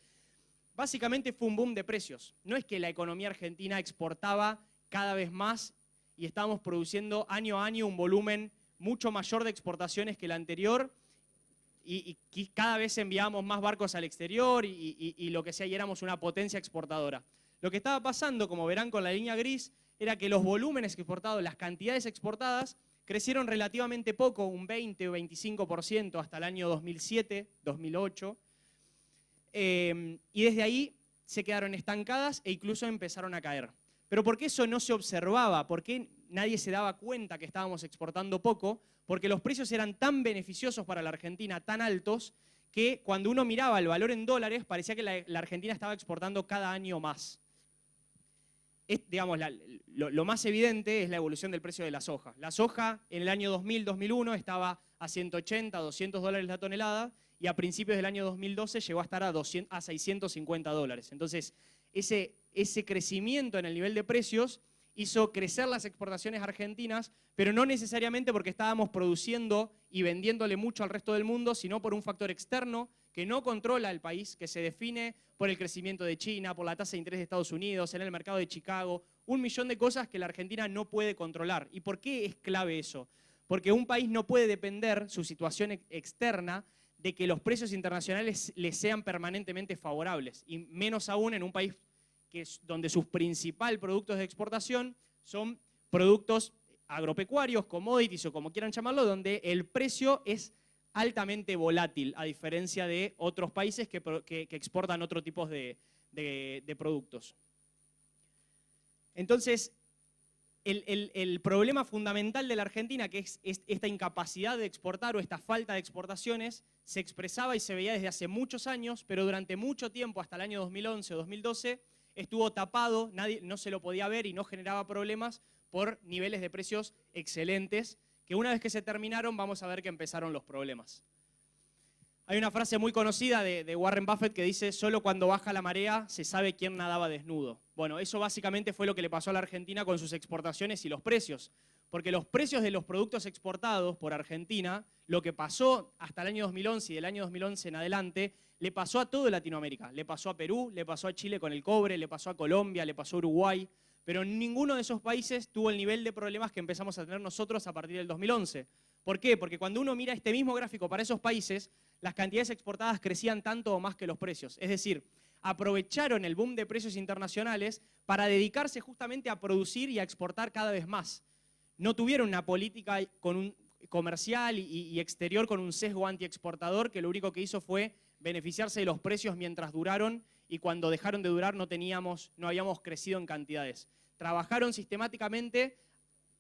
Speaker 2: básicamente fue un boom de precios. No es que la economía argentina exportaba cada vez más y estábamos produciendo año a año un volumen mucho mayor de exportaciones que el anterior y cada vez enviábamos más barcos al exterior y lo que sea, y éramos una potencia exportadora. Lo que estaba pasando, como verán con la línea gris, era que los volúmenes exportados, las cantidades exportadas, crecieron relativamente poco, un 20 o 25% hasta el año 2007, 2008, y desde ahí se quedaron estancadas e incluso empezaron a caer. Pero ¿por qué eso no se observaba? ¿Por qué nadie se daba cuenta que estábamos exportando poco? Porque los precios eran tan beneficiosos para la Argentina, tan altos, que cuando uno miraba el valor en dólares, parecía que la Argentina estaba exportando cada año más. Digamos, lo más evidente es la evolución del precio de la soja. La soja en el año 2000-2001 estaba a 180, 200 dólares la tonelada y a principios del año 2012 llegó a estar a 650 dólares. Entonces, ese crecimiento en el nivel de precios hizo crecer las exportaciones argentinas, pero no necesariamente porque estábamos produciendo y vendiéndole mucho al resto del mundo, sino por un factor externo que no controla el país, que se define por el crecimiento de China, por la tasa de interés de Estados Unidos, en el mercado de Chicago, un millón de cosas que la Argentina no puede controlar. ¿Y por qué es clave eso? Porque un país no puede depender, su situación externa, de que los precios internacionales le sean permanentemente favorables, y menos aún en un país donde sus principales productos de exportación son productos agropecuarios, commodities o como quieran llamarlo, donde el precio es altamente volátil, a diferencia de otros países que exportan otro tipo de productos. Entonces, el problema fundamental de la Argentina, que es esta incapacidad de exportar o esta falta de exportaciones, se expresaba y se veía desde hace muchos años, pero durante mucho tiempo, hasta el año 2011 o 2012, estuvo tapado, nadie no se lo podía ver y no generaba problemas por niveles de precios excelentes que una vez que se terminaron vamos a ver que empezaron los problemas. Hay una frase muy conocida de Warren Buffett que dice: solo cuando baja la marea se sabe quién nadaba desnudo. Bueno, eso básicamente fue lo que le pasó a la Argentina con sus exportaciones y los precios. Porque los precios de los productos exportados por Argentina, lo que pasó hasta el año 2011 y del año 2011 en adelante, le pasó a toda Latinoamérica. Le pasó a Perú, le pasó a Chile con el cobre, le pasó a Colombia, le pasó a Uruguay. Pero ninguno de esos países tuvo el nivel de problemas que empezamos a tener nosotros a partir del 2011. ¿Por qué? Porque cuando uno mira este mismo gráfico para esos países, las cantidades exportadas crecían tanto o más que los precios. Es decir, aprovecharon el boom de precios internacionales para dedicarse justamente a producir y a exportar cada vez más. No tuvieron una política comercial y exterior con un sesgo antiexportador que lo único que hizo fue beneficiarse de los precios mientras duraron, y cuando dejaron de durar no habíamos crecido en cantidades. Trabajaron sistemáticamente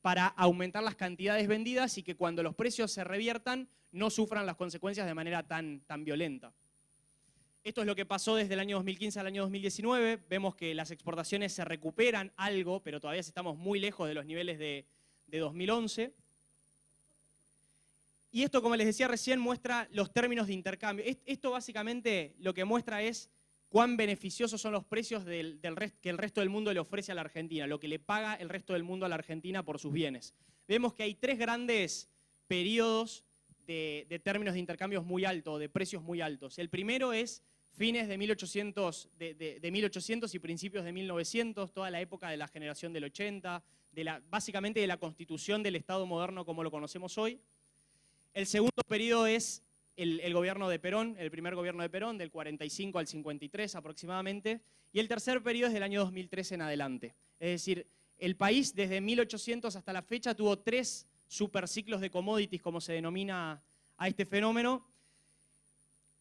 Speaker 2: para aumentar las cantidades vendidas y que cuando los precios se reviertan no sufran las consecuencias de manera tan violenta. Esto es lo que pasó desde el año 2015 al año 2019. Vemos que las exportaciones se recuperan algo, pero todavía estamos muy lejos de los niveles de 2011. Y esto, como les decía recién, muestra los términos de intercambio. Esto básicamente lo que muestra es cuán beneficiosos son los precios que el resto del mundo le ofrece a la Argentina, lo que le paga el resto del mundo a la Argentina por sus bienes. Vemos que hay tres grandes periodos de términos de intercambios muy altos, de precios muy altos. El primero es fines de 1800 y principios de 1900, toda la época de la generación del 80, básicamente de la constitución del Estado moderno como lo conocemos hoy. El segundo periodo es el gobierno de Perón, el primer gobierno de Perón, del 45 al 53 aproximadamente. Y el tercer periodo es del año 2003 en adelante. Es decir, el país desde 1800 hasta la fecha tuvo 3 superciclos de commodities, como se denomina a este fenómeno.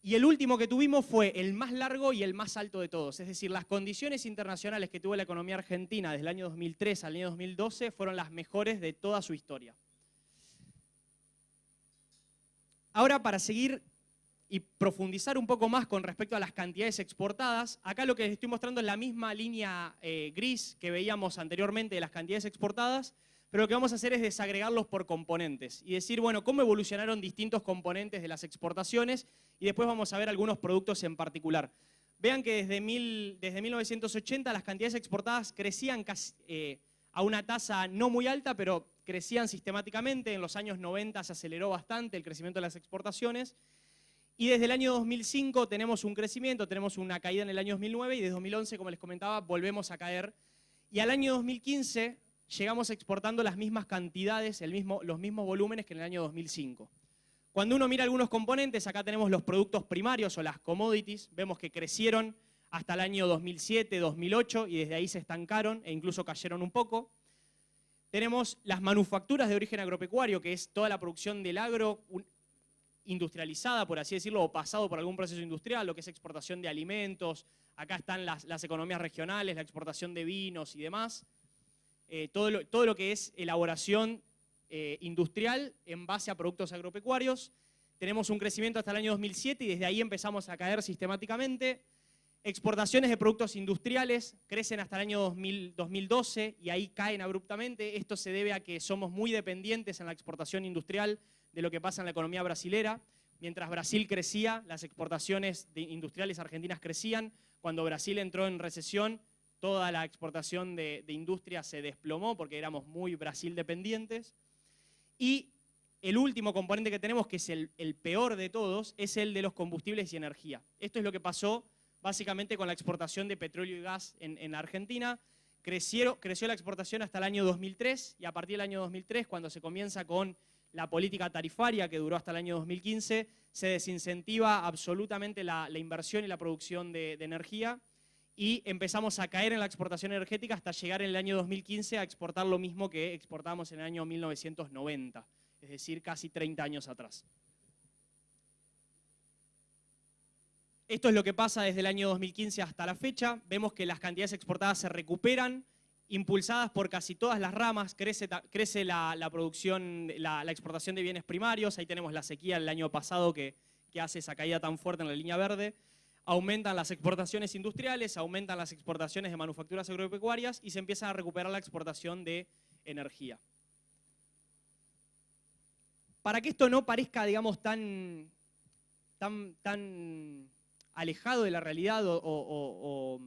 Speaker 2: Y el último que tuvimos fue el más largo y el más alto de todos. Es decir, las condiciones internacionales que tuvo la economía argentina desde el año 2003 al año 2012 fueron las mejores de toda su historia. Ahora, para seguir y profundizar un poco más con respecto a las cantidades exportadas, acá lo que les estoy mostrando es la misma línea gris que veíamos anteriormente de las cantidades exportadas, pero lo que vamos a hacer es desagregarlos por componentes y decir, bueno, cómo evolucionaron distintos componentes de las exportaciones, y después vamos a ver algunos productos en particular. Vean que desde 1980 las cantidades exportadas crecían a una tasa no muy alta, pero crecían sistemáticamente. En los años 90 se aceleró bastante el crecimiento de las exportaciones. Y desde el año 2005 tenemos un crecimiento, tenemos una caída en el año 2009, y desde 2011, como les comentaba, volvemos a caer. Y al año 2015 llegamos exportando las mismas cantidades, los mismos volúmenes que en el año 2005. Cuando uno mira algunos componentes, acá tenemos los productos primarios o las commodities, vemos que crecieron hasta el año 2007, 2008, y desde ahí se estancaron e incluso cayeron un poco. Tenemos las manufacturas de origen agropecuario, que es toda la producción del agro industrializada, por así decirlo, o pasado por algún proceso industrial, lo que es exportación de alimentos. Acá están las economías regionales, la exportación de vinos y demás. Todo lo que es elaboración industrial en base a productos agropecuarios. Tenemos un crecimiento hasta el año 2007 y desde ahí empezamos a caer sistemáticamente. Exportaciones de productos industriales crecen hasta el año 2012 y ahí caen abruptamente. Esto se debe a que somos muy dependientes en la exportación industrial de lo que pasa en la economía brasilera. Mientras Brasil crecía, las exportaciones industriales argentinas crecían. Cuando Brasil entró en recesión, toda la exportación de industria se desplomó porque éramos muy Brasil dependientes. Y el último componente que tenemos, que es el peor de todos, es el de los combustibles y energía. Esto es lo que pasó básicamente con la exportación de petróleo y gas en Argentina. Creció la exportación hasta el año 2003, y a partir del año 2003, cuando se comienza con la política tarifaria que duró hasta el año 2015, se desincentiva absolutamente la inversión y la producción de energía, y empezamos a caer en la exportación energética hasta llegar en el año 2015 a exportar lo mismo que exportábamos en el año 1990, es decir, casi 30 años atrás. Esto es lo que pasa desde el año 2015 hasta la fecha. Vemos que las cantidades exportadas se recuperan, impulsadas por casi todas las ramas. Crece la producción, la exportación de bienes primarios. Ahí tenemos la sequía del año pasado que hace esa caída tan fuerte en la línea verde. Aumentan las exportaciones industriales, aumentan las exportaciones de manufacturas agropecuarias y se empieza a recuperar la exportación de energía. para que esto no parezca, digamos, tan alejado de la realidad o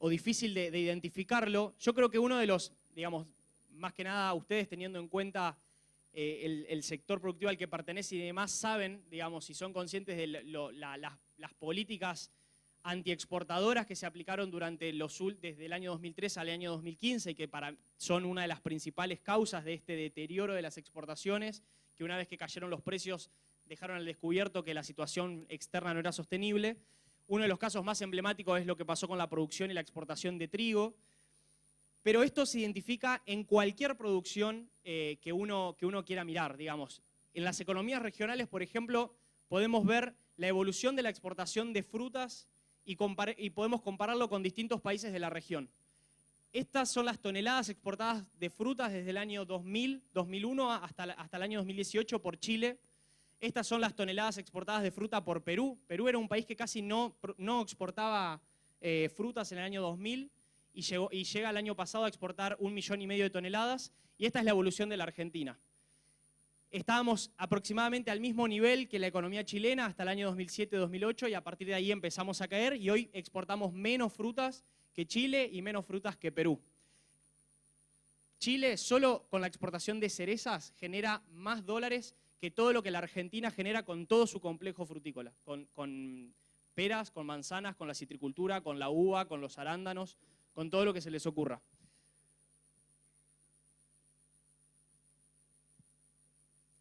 Speaker 2: difícil de identificarlo, yo creo que uno de los, digamos, más que nada ustedes teniendo en cuenta el sector productivo al que pertenece y demás saben, digamos, si son conscientes de las políticas antiexportadoras que se aplicaron desde el año 2003 al año 2015 y que son una de las principales causas de este deterioro de las exportaciones, que una vez que cayeron los precios dejaron al descubierto que la situación externa no era sostenible. Uno de los casos más emblemáticos es lo que pasó con la producción y la exportación de trigo, pero esto se identifica en cualquier producción que uno quiera mirar, digamos. En las economías regionales, por ejemplo, podemos ver la evolución de la exportación de frutas y podemos compararlo con distintos países de la región. Estas son las toneladas exportadas de frutas desde el año 2001 hasta el año 2018 por Chile. Estas son las toneladas exportadas de fruta por Perú. Perú era un país que casi no exportaba frutas en el año 2000 y llega el año pasado a exportar 1,5 millones de toneladas. Y esta es la evolución de la Argentina. Estábamos aproximadamente al mismo nivel que la economía chilena hasta el año 2007-2008 y a partir de ahí empezamos a caer y hoy exportamos menos frutas que Chile y menos frutas que Perú. Chile solo con la exportación de cerezas genera más dólares que todo lo que la Argentina genera con todo su complejo frutícola, con peras, con manzanas, con la citricultura, con la uva, con los arándanos, con todo lo que se les ocurra.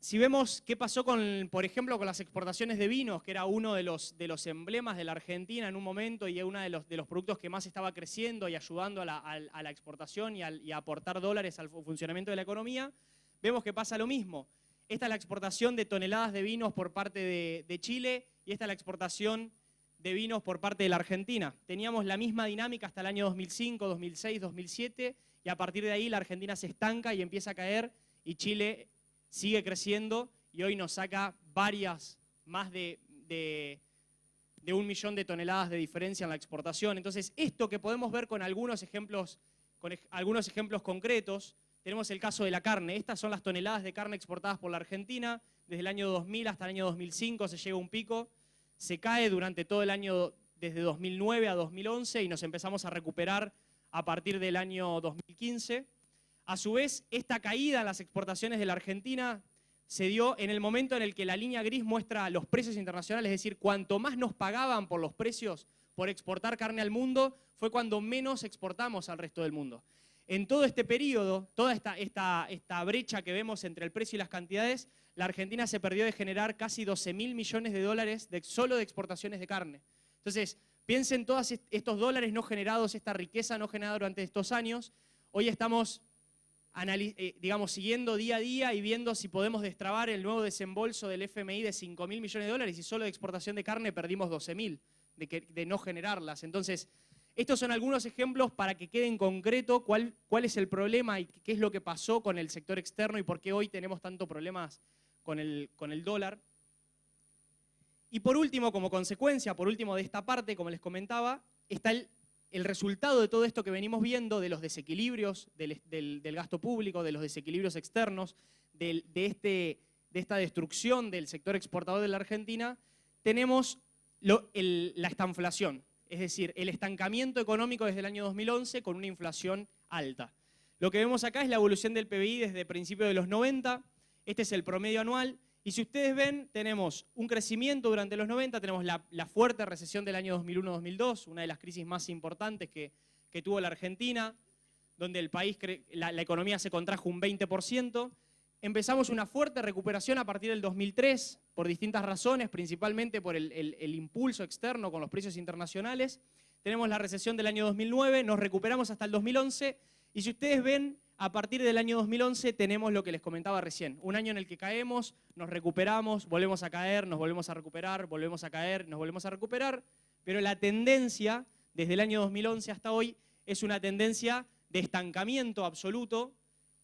Speaker 2: Si vemos qué pasó, por ejemplo, con las exportaciones de vinos, que era uno de los emblemas de la Argentina en un momento y uno de los productos que más estaba creciendo y ayudando a la exportación y a aportar dólares al funcionamiento de la economía, vemos que pasa lo mismo. Esta es la exportación de toneladas de vinos por parte de Chile y esta es la exportación de vinos por parte de la Argentina. Teníamos la misma dinámica hasta el año 2005, 2006, 2007 y a partir de ahí la Argentina se estanca y empieza a caer y Chile sigue creciendo y hoy nos saca más de 1 millón de toneladas de diferencia en la exportación. Entonces, esto que podemos ver con algunos ejemplos concretos, tenemos el caso de la carne. Estas son las toneladas de carne exportadas por la Argentina. Desde el año 2000 hasta el año 2005 se llega a un pico, se cae durante todo el año desde 2009 a 2011 y nos empezamos a recuperar a partir del año 2015. A su vez, esta caída en las exportaciones de la Argentina se dio en el momento en el que la línea gris muestra los precios internacionales, es decir, cuanto más nos pagaban por los precios por exportar carne al mundo, fue cuando menos exportamos al resto del mundo. En todo este periodo, toda esta brecha que vemos entre el precio y las cantidades, la Argentina se perdió de generar casi 12.000 millones de dólares solo de exportaciones de carne. Entonces, piensen todos estos dólares no generados, esta riqueza no generada durante estos años. Hoy estamos siguiendo día a día y viendo si podemos destrabar el nuevo desembolso del FMI de 5.000 millones de dólares y solo de exportación de carne perdimos 12.000 de no generarlas. Entonces, estos son algunos ejemplos para que quede en concreto cuál es el problema y qué es lo que pasó con el sector externo y por qué hoy tenemos tantos problemas con el dólar. Y por último, como consecuencia, de esta parte, como les comentaba, está el resultado de todo esto que venimos viendo, de los desequilibrios del gasto público, de los desequilibrios externos, de esta destrucción del sector exportador de la Argentina, tenemos la estanflación, es decir, el estancamiento económico desde el año 2011 con una inflación alta. Lo que vemos acá es la evolución del PBI desde principios de los 90, este es el promedio anual, y si ustedes ven, tenemos un crecimiento durante los 90, tenemos la fuerte recesión del año 2001-2002, una de las crisis más importantes que tuvo la Argentina, donde el país, la economía se contrajo un 20%. Empezamos una fuerte recuperación a partir del 2003, por distintas razones, principalmente por el impulso externo con los precios internacionales. Tenemos la recesión del año 2009, nos recuperamos hasta el 2011, y si ustedes ven, a partir del año 2011 tenemos lo que les comentaba recién, un año en el que caemos, nos recuperamos, volvemos a caer, nos volvemos a recuperar, volvemos a caer, nos volvemos a recuperar, pero la tendencia desde el año 2011 hasta hoy es una tendencia de estancamiento absoluto.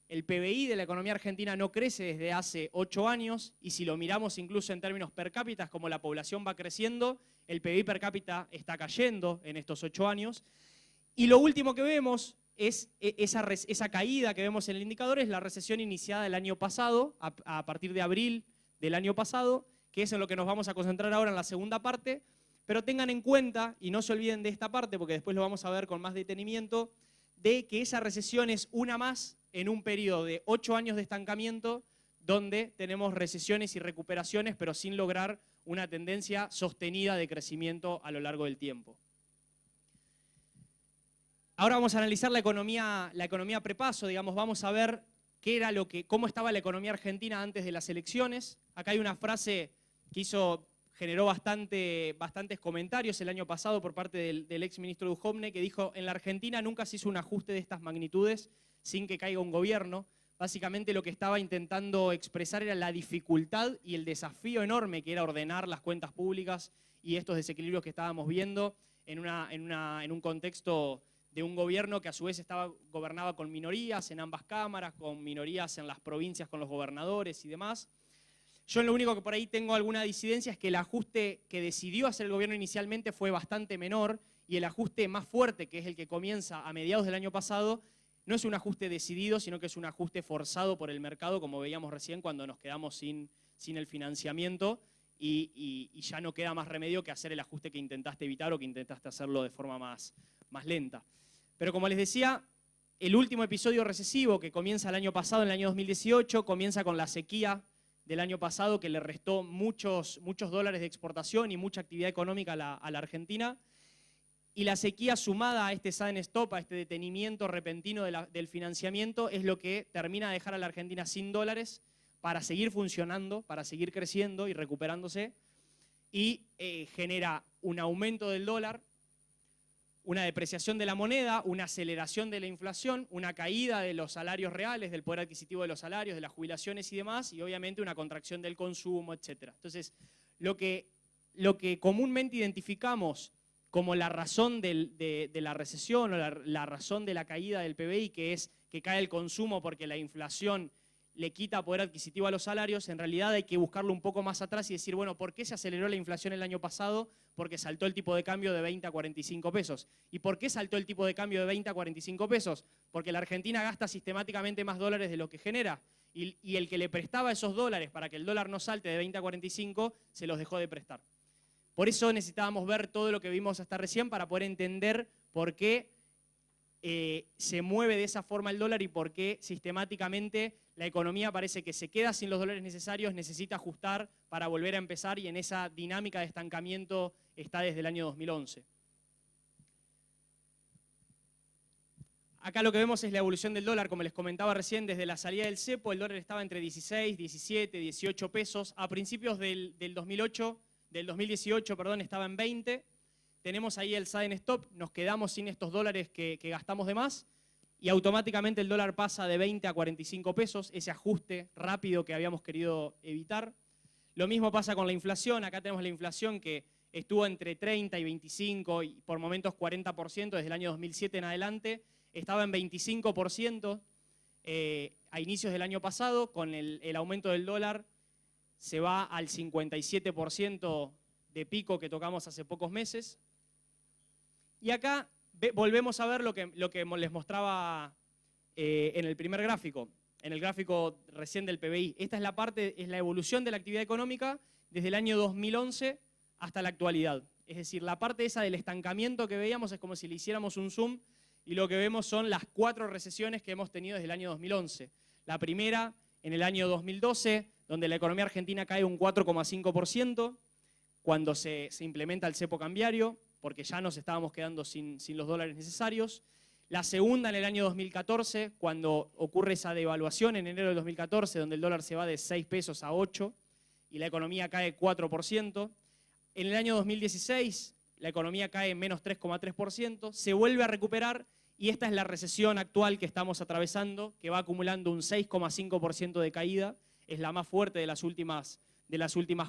Speaker 2: El PBI de la economía argentina no crece desde hace 8 años y si lo miramos incluso en términos per cápita, como la población va creciendo, el PBI per cápita está cayendo en estos 8 años. Y lo último que vemos es esa caída que vemos en el indicador es la recesión iniciada el año pasado, a partir de abril del año pasado, que es en lo que nos vamos a concentrar ahora en la segunda parte, pero tengan en cuenta, y no se olviden de esta parte, porque después lo vamos a ver con más detenimiento, de que esa recesión es una más en un periodo de 8 años de estancamiento, donde tenemos recesiones y recuperaciones, pero sin lograr una tendencia sostenida de crecimiento a lo largo del tiempo. Ahora vamos a analizar la economía prepaso, digamos, vamos a ver cómo estaba la economía argentina antes de las elecciones. Acá hay una frase que generó bastantes comentarios el año pasado por parte del ex ministro Duhovne, que dijo: en la Argentina nunca se hizo un ajuste de estas magnitudes sin que caiga un gobierno. Básicamente lo que estaba intentando expresar era la dificultad y el desafío enorme que era ordenar las cuentas públicas y estos desequilibrios que estábamos viendo en un contexto de un gobierno que a su vez gobernaba con minorías en ambas cámaras, con minorías en las provincias con los gobernadores y demás. Yo lo único que por ahí tengo alguna disidencia es que el ajuste que decidió hacer el gobierno inicialmente fue bastante menor, y el ajuste más fuerte, que es el que comienza a mediados del año pasado, no es un ajuste decidido, sino que es un ajuste forzado por el mercado, como veíamos recién cuando nos quedamos sin el financiamiento y ya no queda más remedio que hacer el ajuste que intentaste evitar o que intentaste hacerlo de forma más lenta. Pero como les decía, el último episodio recesivo que comienza el año pasado, en el año 2018, comienza con la sequía del año pasado, que le restó muchos dólares de exportación y mucha actividad económica a la Argentina. Y la sequía sumada a este sudden stop, a este detenimiento repentino del financiamiento, es lo que termina de dejar a la Argentina sin dólares para seguir funcionando, para seguir creciendo y recuperándose, y genera un aumento del dólar, una depreciación de la moneda, una aceleración de la inflación, una caída de los salarios reales, del poder adquisitivo de los salarios, de las jubilaciones y demás, y obviamente una contracción del consumo, etc. Entonces, lo que comúnmente identificamos como la razón de la recesión o la razón de la caída del PBI, que es que cae el consumo porque la inflación le quita poder adquisitivo a los salarios, en realidad hay que buscarlo un poco más atrás y decir, bueno, ¿por qué se aceleró la inflación el año pasado? Porque saltó el tipo de cambio de 20 a 45 pesos. ¿Y por qué saltó el tipo de cambio de 20 a 45 pesos? Porque la Argentina gasta sistemáticamente más dólares de lo que genera. Y el que le prestaba esos dólares para que el dólar no salte de 20 a 45, se los dejó de prestar. Por eso necesitábamos ver todo lo que vimos hasta recién para poder entender por qué se mueve de esa forma el dólar y por qué sistemáticamente la economía parece que se queda sin los dólares necesarios, necesita ajustar para volver a empezar, y en esa dinámica de estancamiento está desde el año 2011. Acá lo que vemos es la evolución del dólar, como les comentaba recién, desde la salida del cepo, el dólar estaba entre 16, 17, 18 pesos. A principios del 2018, estaba en 20. Tenemos ahí el sudden stop, nos quedamos sin estos dólares que gastamos de más, y automáticamente el dólar pasa de 20 a 45 pesos, ese ajuste rápido que habíamos querido evitar. Lo mismo pasa con la inflación. Acá tenemos la inflación que estuvo entre 30 y 25 y por momentos 40% desde el año 2007 en adelante. Estaba en 25% a inicios del año pasado. Con el aumento del dólar se va al 57% de pico que tocamos hace pocos meses. Y acá volvemos a ver lo que les mostraba en el primer gráfico, en el gráfico recién del PBI. Esta es la evolución de la actividad económica desde el año 2011 hasta la actualidad. Es decir, la parte esa del estancamiento que veíamos es como si le hiciéramos un zoom, y lo que vemos son las 4 recesiones que hemos tenido desde el año 2011. La primera en el año 2012, donde la economía argentina cae un 4,5%, cuando se implementa el cepo cambiario, porque ya nos estábamos quedando sin los dólares necesarios. La segunda en el año 2014, cuando ocurre esa devaluación en enero de 2014, donde el dólar se va de 6 pesos a 8 y la economía cae 4%. En el año 2016, la economía cae menos 3,3%, se vuelve a recuperar, y esta es la recesión actual que estamos atravesando, que va acumulando un 6,5% de caída, es la más fuerte de las últimas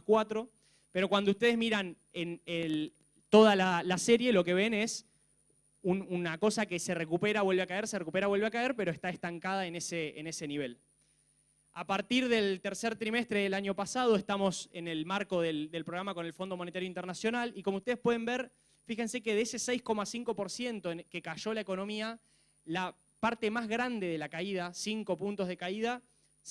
Speaker 2: 4. Pero cuando ustedes miran toda la serie, lo que ven es una cosa que se recupera, vuelve a caer, se recupera, vuelve a caer, pero está estancada en ese nivel. A partir del tercer trimestre del año pasado estamos en el marco del programa con el Fondo Monetario Internacional, y como ustedes pueden ver, fíjense que de ese 6,5% que cayó la economía, la parte más grande de la caída, 5 puntos de caída,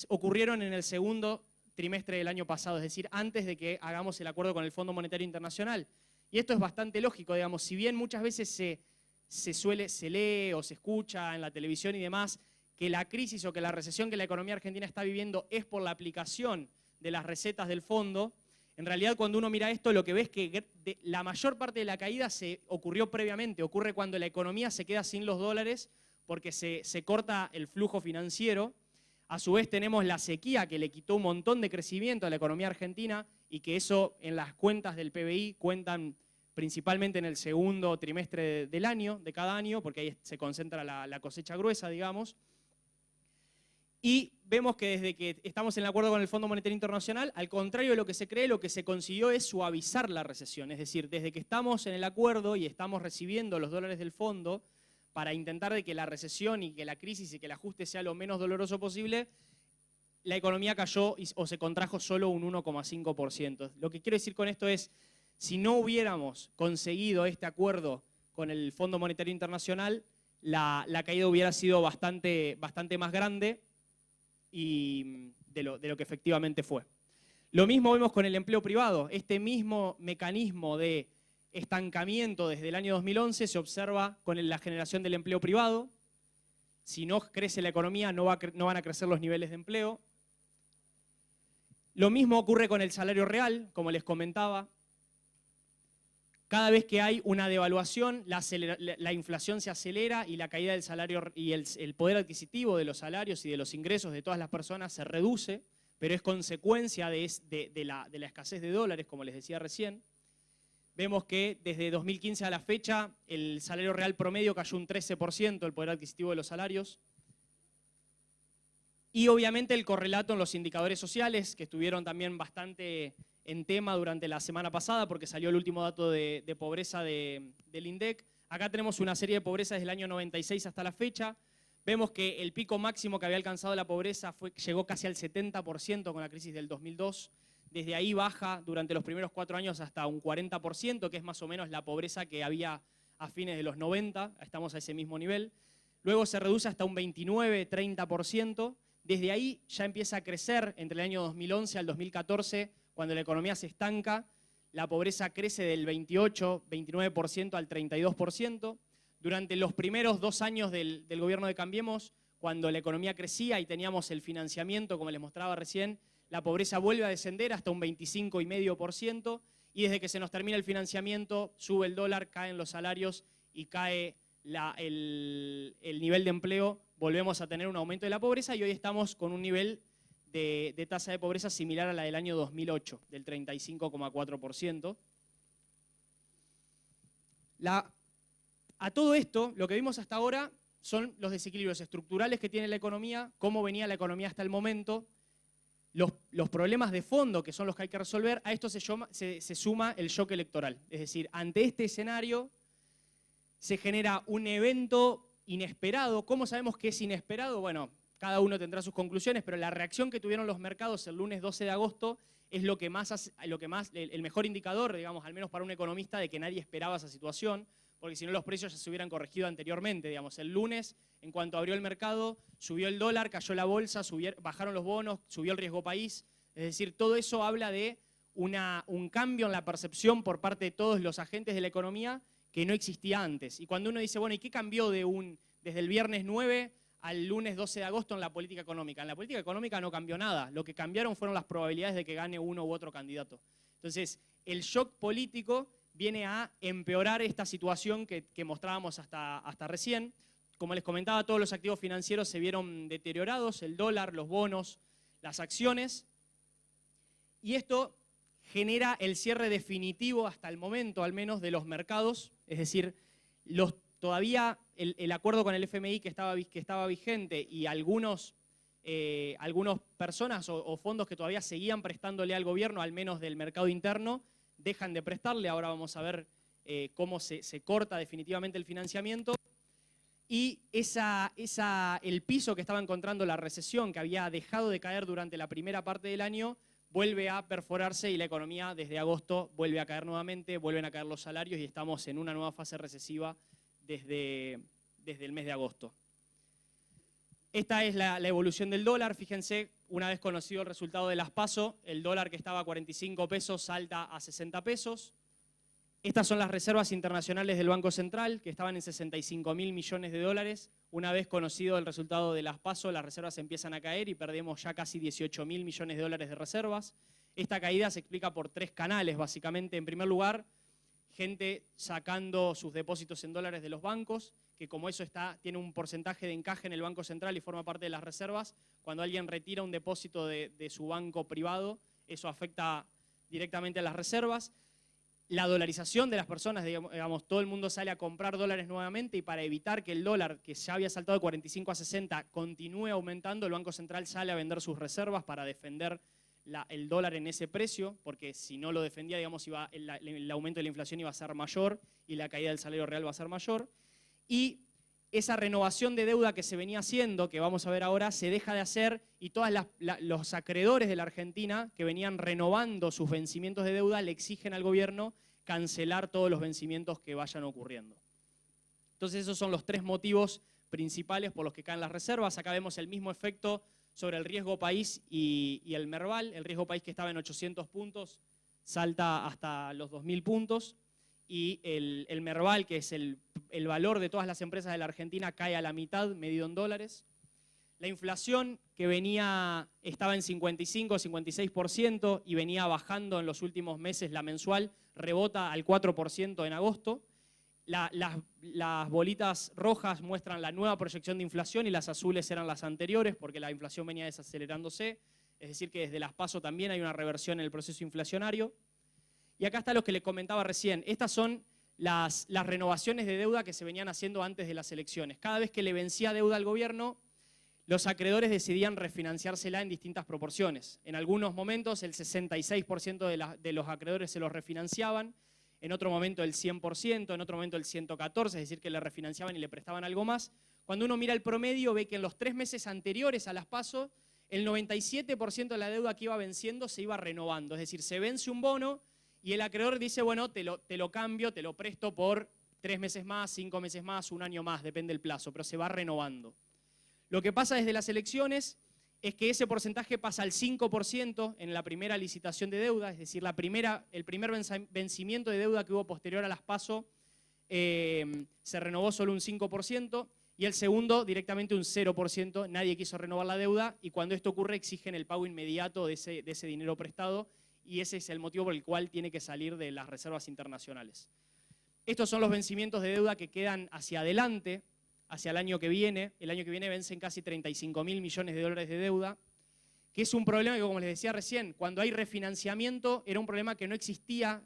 Speaker 2: ocurrieron en el segundo trimestre del año pasado, es decir, antes de que hagamos el acuerdo con el Fondo Monetario Internacional. Y esto es bastante lógico, digamos, si bien muchas veces se lee o se escucha en la televisión y demás que la crisis o que la recesión que la economía argentina está viviendo es por la aplicación de las recetas del fondo, en realidad cuando uno mira esto lo que ve es que la mayor parte de la caída se ocurrió previamente, ocurre cuando la economía se queda sin los dólares porque se corta el flujo financiero. A su vez tenemos la sequía que le quitó un montón de crecimiento a la economía argentina y que eso en las cuentas del PBI cuentan principalmente en el segundo trimestre del año, de cada año, porque ahí se concentra la cosecha gruesa, digamos. Y vemos que desde que estamos en el acuerdo con el Fondo Monetario Internacional, al contrario de lo que se cree, lo que se consiguió es suavizar la recesión. Es decir, desde que estamos en el acuerdo y estamos recibiendo los dólares del fondo para intentar de que la recesión y que la crisis y que el ajuste sea lo menos doloroso posible, la economía cayó o se contrajo solo un 1,5%. Lo que quiero decir con esto es, si no hubiéramos conseguido este acuerdo con el Fondo Monetario Internacional, la caída hubiera sido bastante más grande y de lo que efectivamente fue. Lo mismo vemos con el empleo privado. Este mismo mecanismo de estancamiento desde el año 2011 se observa con la generación del empleo privado. Si no crece la economía, no van a crecer los niveles de empleo. Lo mismo ocurre con el salario real, como les comentaba. Cada vez que hay una devaluación, la inflación se acelera y la caída del salario y el poder adquisitivo de los salarios y de los ingresos de todas las personas se reduce, pero es consecuencia de la escasez de dólares, como les decía recién. Vemos que desde 2015 a la fecha el salario real promedio cayó un 13%, el poder adquisitivo de los salarios. Y obviamente el correlato en los indicadores sociales, que estuvieron también bastante en tema durante la semana pasada, porque salió el último dato de pobreza del INDEC. Acá tenemos una serie de pobreza desde el año 96 hasta la fecha. Vemos que el pico máximo que había alcanzado la pobreza llegó casi al 70% con la crisis del 2002. Desde ahí baja durante los primeros 4 años hasta un 40%, que es más o menos la pobreza que había a fines de los 90, estamos a ese mismo nivel. Luego se reduce hasta un 29-30%. Desde ahí ya empieza a crecer entre el año 2011 al 2014, cuando la economía se estanca, la pobreza crece del 28-29% al 32%. Durante los primeros 2 años del gobierno de Cambiemos, cuando la economía crecía y teníamos el financiamiento, como les mostraba recién, la pobreza vuelve a descender hasta un 25,5%, y desde que se nos termina el financiamiento, sube el dólar, caen los salarios y cae el nivel de empleo, volvemos a tener un aumento de la pobreza y hoy estamos con un nivel de tasa de pobreza similar a la del año 2008, del 35,4%. A todo esto, lo que vimos hasta ahora son los desequilibrios estructurales que tiene la economía, cómo venía la economía hasta el momento, los problemas de fondo que son los que hay que resolver. A esto se suma el shock electoral. Es decir, ante este escenario se genera un evento inesperado. ¿Cómo sabemos que es inesperado? Bueno, cada uno tendrá sus conclusiones, pero la reacción que tuvieron los mercados el lunes 12 de agosto es el mejor indicador, digamos, al menos para un economista, de que nadie esperaba esa situación, porque si no los precios ya se hubieran corregido anteriormente. Digamos, el lunes, en cuanto abrió el mercado, subió el dólar, cayó la bolsa, bajaron los bonos, subió el riesgo país. Es decir, todo eso habla de un cambio en la percepción por parte de todos los agentes de la economía que no existía antes. Y cuando uno dice, bueno, ¿y qué cambió desde el viernes 9 al lunes 12 de agosto en la política económica? En la política económica no cambió nada. Lo que cambiaron fueron las probabilidades de que gane uno u otro candidato. Entonces, el shock político viene a empeorar esta situación que mostrábamos hasta recién. Como les comentaba, todos los activos financieros se vieron deteriorados, el dólar, los bonos, las acciones. Y esto genera el cierre definitivo hasta el momento, al menos, de los mercados. Es decir, todavía el acuerdo con el FMI que estaba vigente y algunas personas o fondos que todavía seguían prestándole al gobierno, al menos del mercado interno, dejan de prestarle. Ahora vamos a ver cómo se corta definitivamente el financiamiento. Y el piso que estaba encontrando la recesión, que había dejado de caer durante la primera parte del año, vuelve a perforarse y la economía desde agosto vuelve a caer nuevamente, vuelven a caer los salarios y estamos en una nueva fase recesiva desde el mes de agosto. Esta es la evolución del dólar. Fíjense, una vez conocido el resultado de las PASO, el dólar que estaba a 45 pesos salta a 60 pesos. Estas son las reservas internacionales del Banco Central, que estaban en 65.000 millones de dólares. Una vez conocido el resultado de las PASO, las reservas empiezan a caer y perdemos ya casi 18.000 millones de dólares de reservas. Esta caída se explica por 3 canales, básicamente. En primer lugar, gente sacando sus depósitos en dólares de los bancos, que como eso tiene un porcentaje de encaje en el Banco Central y forma parte de las reservas, cuando alguien retira un depósito de su banco privado, eso afecta directamente a las reservas. La dolarización de las personas, digamos, todo el mundo sale a comprar dólares nuevamente y para evitar que el dólar, que ya había saltado de 45 a 60, continúe aumentando, el Banco Central sale a vender sus reservas para defender el dólar en ese precio, porque si no lo defendía, digamos, el aumento de la inflación iba a ser mayor y la caída del salario real va a ser mayor. Y esa renovación de deuda que se venía haciendo, que vamos a ver ahora, se deja de hacer y todos los acreedores de la Argentina que venían renovando sus vencimientos de deuda le exigen al gobierno cancelar todos los vencimientos que vayan ocurriendo. Entonces esos son los 3 motivos principales por los que caen las reservas. Acá vemos el mismo efecto sobre el riesgo país y el Merval. El riesgo país que estaba en 800 puntos salta hasta los 2.000 puntos. Y el Merval, que es el valor de todas las empresas de la Argentina, cae a la mitad, medido en dólares. La inflación, que estaba en 55, 56% y venía bajando en los últimos meses, la mensual, rebota al 4% en agosto. Las bolitas rojas muestran la nueva proyección de inflación y las azules eran las anteriores porque la inflación venía desacelerándose. Es decir, que desde las PASO también hay una reversión en el proceso inflacionario. Y acá está lo que les comentaba recién. Estas son las renovaciones de deuda que se venían haciendo antes de las elecciones. Cada vez que le vencía deuda al gobierno, los acreedores decidían refinanciársela en distintas proporciones. En algunos momentos el 66% de los acreedores se los refinanciaban, en otro momento el 100%, en otro momento el 114%, es decir, que le refinanciaban y le prestaban algo más. Cuando uno mira el promedio, ve que en los 3 meses anteriores a las PASO, el 97% de la deuda que iba venciendo se iba renovando. Es decir, se vence un bono y el acreedor dice, bueno, te lo cambio, te lo presto por 3 meses más, 5 meses más, 1 año más, depende del plazo, pero se va renovando. Lo que pasa desde las elecciones es que ese porcentaje pasa al 5% en la primera licitación de deuda, es decir, el primer vencimiento de deuda que hubo posterior a las PASO se renovó solo un 5% y el segundo directamente un 0%, nadie quiso renovar la deuda y cuando esto ocurre exigen el pago inmediato de ese dinero prestado y ese es el motivo por el cual tiene que salir de las reservas internacionales. Estos son los vencimientos de deuda que quedan hacia adelante, hacia el año que viene. El año que viene vencen casi 35.000 millones de dólares de deuda, que es un problema que, como les decía recién, cuando hay refinanciamiento era un problema que no existía,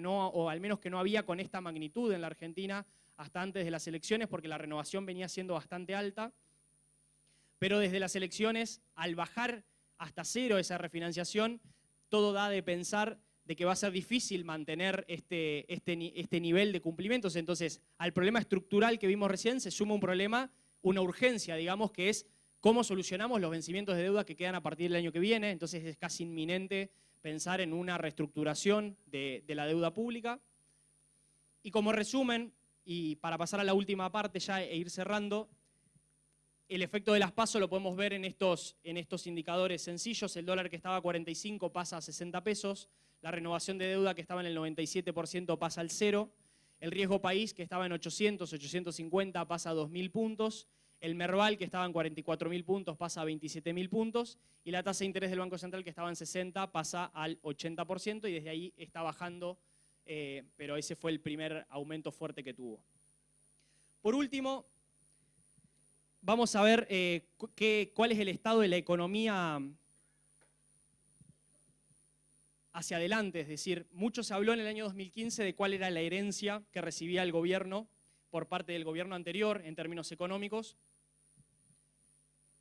Speaker 2: o al menos que no había con esta magnitud en la Argentina hasta antes de las elecciones, porque la renovación venía siendo bastante alta, pero desde las elecciones, al bajar hasta cero esa refinanciación, todo da de pensar de que va a ser difícil mantener este nivel de cumplimientos. Entonces, al problema estructural que vimos recién se suma un problema, una urgencia, digamos, que es cómo solucionamos los vencimientos de deuda que quedan a partir del año que viene. Entonces es casi inminente pensar en una reestructuración de la deuda pública. Y como resumen, y para pasar a la última parte ya e ir cerrando, el efecto de las PASO lo podemos ver en estos indicadores sencillos. El dólar que estaba a 45 pasa a 60 pesos. La renovación de deuda que estaba en el 97% pasa al 0. El riesgo país que estaba en 800, 850 pasa a 2.000 puntos. El Merval que estaba en 44.000 puntos pasa a 27.000 puntos. Y la tasa de interés del Banco Central que estaba en 60 pasa al 80% y desde ahí está bajando, pero ese fue el primer aumento fuerte que tuvo. Por último, vamos a ver cuál es el estado de la economía hacia adelante. Es decir, mucho se habló en el año 2015 de cuál era la herencia que recibía el gobierno por parte del gobierno anterior en términos económicos.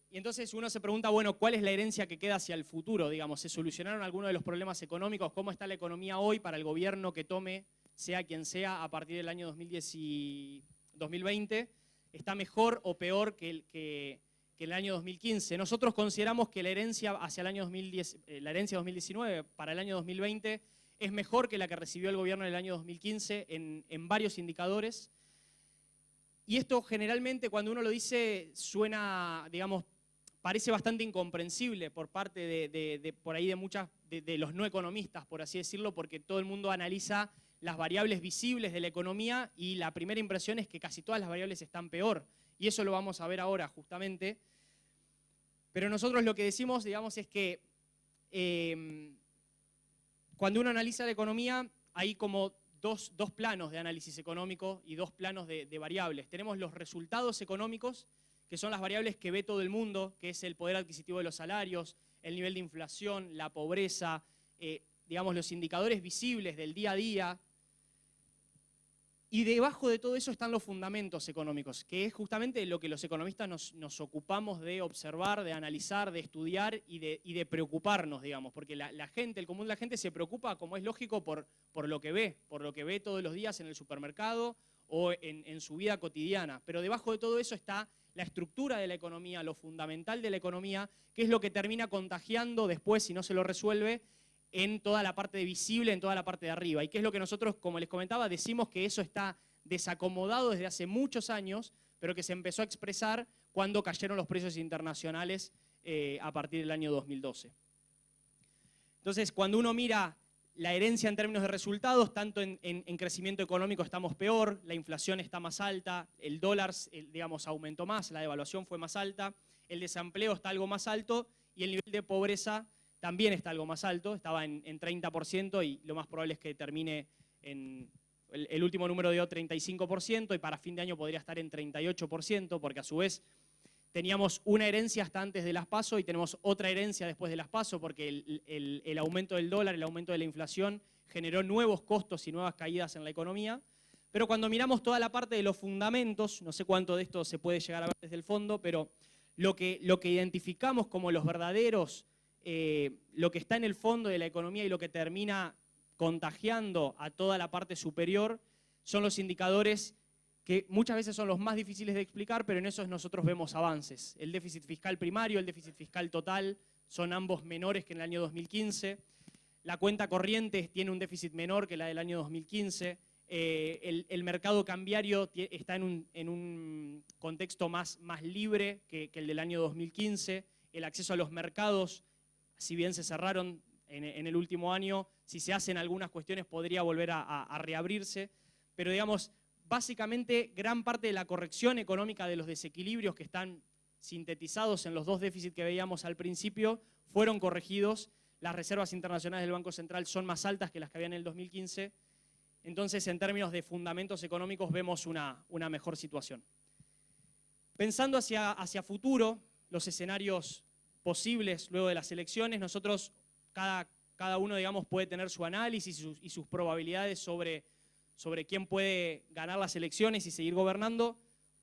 Speaker 2: Y entonces uno se pregunta, bueno, ¿cuál es la herencia que queda hacia el futuro? Digamos, ¿se solucionaron algunos de los problemas económicos? ¿Cómo está la economía hoy para el gobierno que tome, sea quien sea, a partir del año 2020? ¿Está mejor o peor que el año 2015? Nosotros consideramos que la herencia hacia el año 2010, la herencia 2019 para el año 2020 es mejor que la que recibió el gobierno en el año 2015 en varios indicadores. Y esto generalmente cuando uno lo dice suena, digamos, parece bastante incomprensible por parte por ahí de los no economistas, por así decirlo, porque todo el mundo analiza las variables visibles de la economía y la primera impresión es que casi todas las variables están peor. Y eso lo vamos a ver ahora justamente. Pero nosotros lo que decimos, digamos, es que cuando uno analiza la economía hay como dos planos de análisis económico y dos planos de variables. Tenemos los resultados económicos, que son las variables que ve todo el mundo, que es el poder adquisitivo de los salarios, el nivel de inflación, la pobreza, digamos, los indicadores visibles del día a día. Y debajo de todo eso están los fundamentos económicos, que es justamente lo que los economistas nos ocupamos de observar, de analizar, de estudiar y de preocuparnos, digamos, porque la gente, el común de la gente se preocupa, como es lógico, por lo que ve todos los días en el supermercado o en su vida cotidiana. Pero debajo de todo eso está la estructura de la economía, lo fundamental de la economía, que es lo que termina contagiando después, si no se lo resuelve, en toda la parte visible, en toda la parte de arriba. Y que es lo que nosotros, como les comentaba, decimos que eso está desacomodado desde hace muchos años, pero que se empezó a expresar cuando cayeron los precios internacionales a partir del año 2012. Entonces, cuando uno mira la herencia en términos de resultados, tanto en crecimiento económico estamos peor, la inflación está más alta, el dólar, digamos, aumentó más, la devaluación fue más alta, el desempleo está algo más alto y el nivel de pobreza también está algo más alto, estaba en 30% y lo más probable es que termine en... El último número dio 35% y para fin de año podría estar en 38%, porque a su vez teníamos una herencia hasta antes de las PASO y tenemos otra herencia después de las PASO, porque el aumento del dólar, el aumento de la inflación generó nuevos costos y nuevas caídas en la economía. Pero cuando miramos toda la parte de los fundamentos, no sé cuánto de esto se puede llegar a ver desde el fondo, pero lo que identificamos como los verdaderos... lo que está en el fondo de la economía y lo que termina contagiando a toda la parte superior son los indicadores que muchas veces son los más difíciles de explicar, pero en esos nosotros vemos avances. El déficit fiscal primario, el déficit fiscal total, son ambos menores que en el año 2015. La cuenta corriente tiene un déficit menor que la del año 2015. El mercado cambiario está en un contexto más libre que el del año 2015. El acceso a los mercados, si bien se cerraron en el último año, si se hacen algunas cuestiones podría volver a reabrirse, pero digamos, básicamente gran parte de la corrección económica de los desequilibrios que están sintetizados en los dos déficits que veíamos al principio fueron corregidos. Las reservas internacionales del Banco Central son más altas que las que había en el 2015, entonces en términos de fundamentos económicos vemos una mejor situación. Pensando hacia futuro, los escenarios posibles luego de las elecciones, nosotros, cada uno, digamos, puede tener su análisis y sus probabilidades sobre quién puede ganar las elecciones y seguir gobernando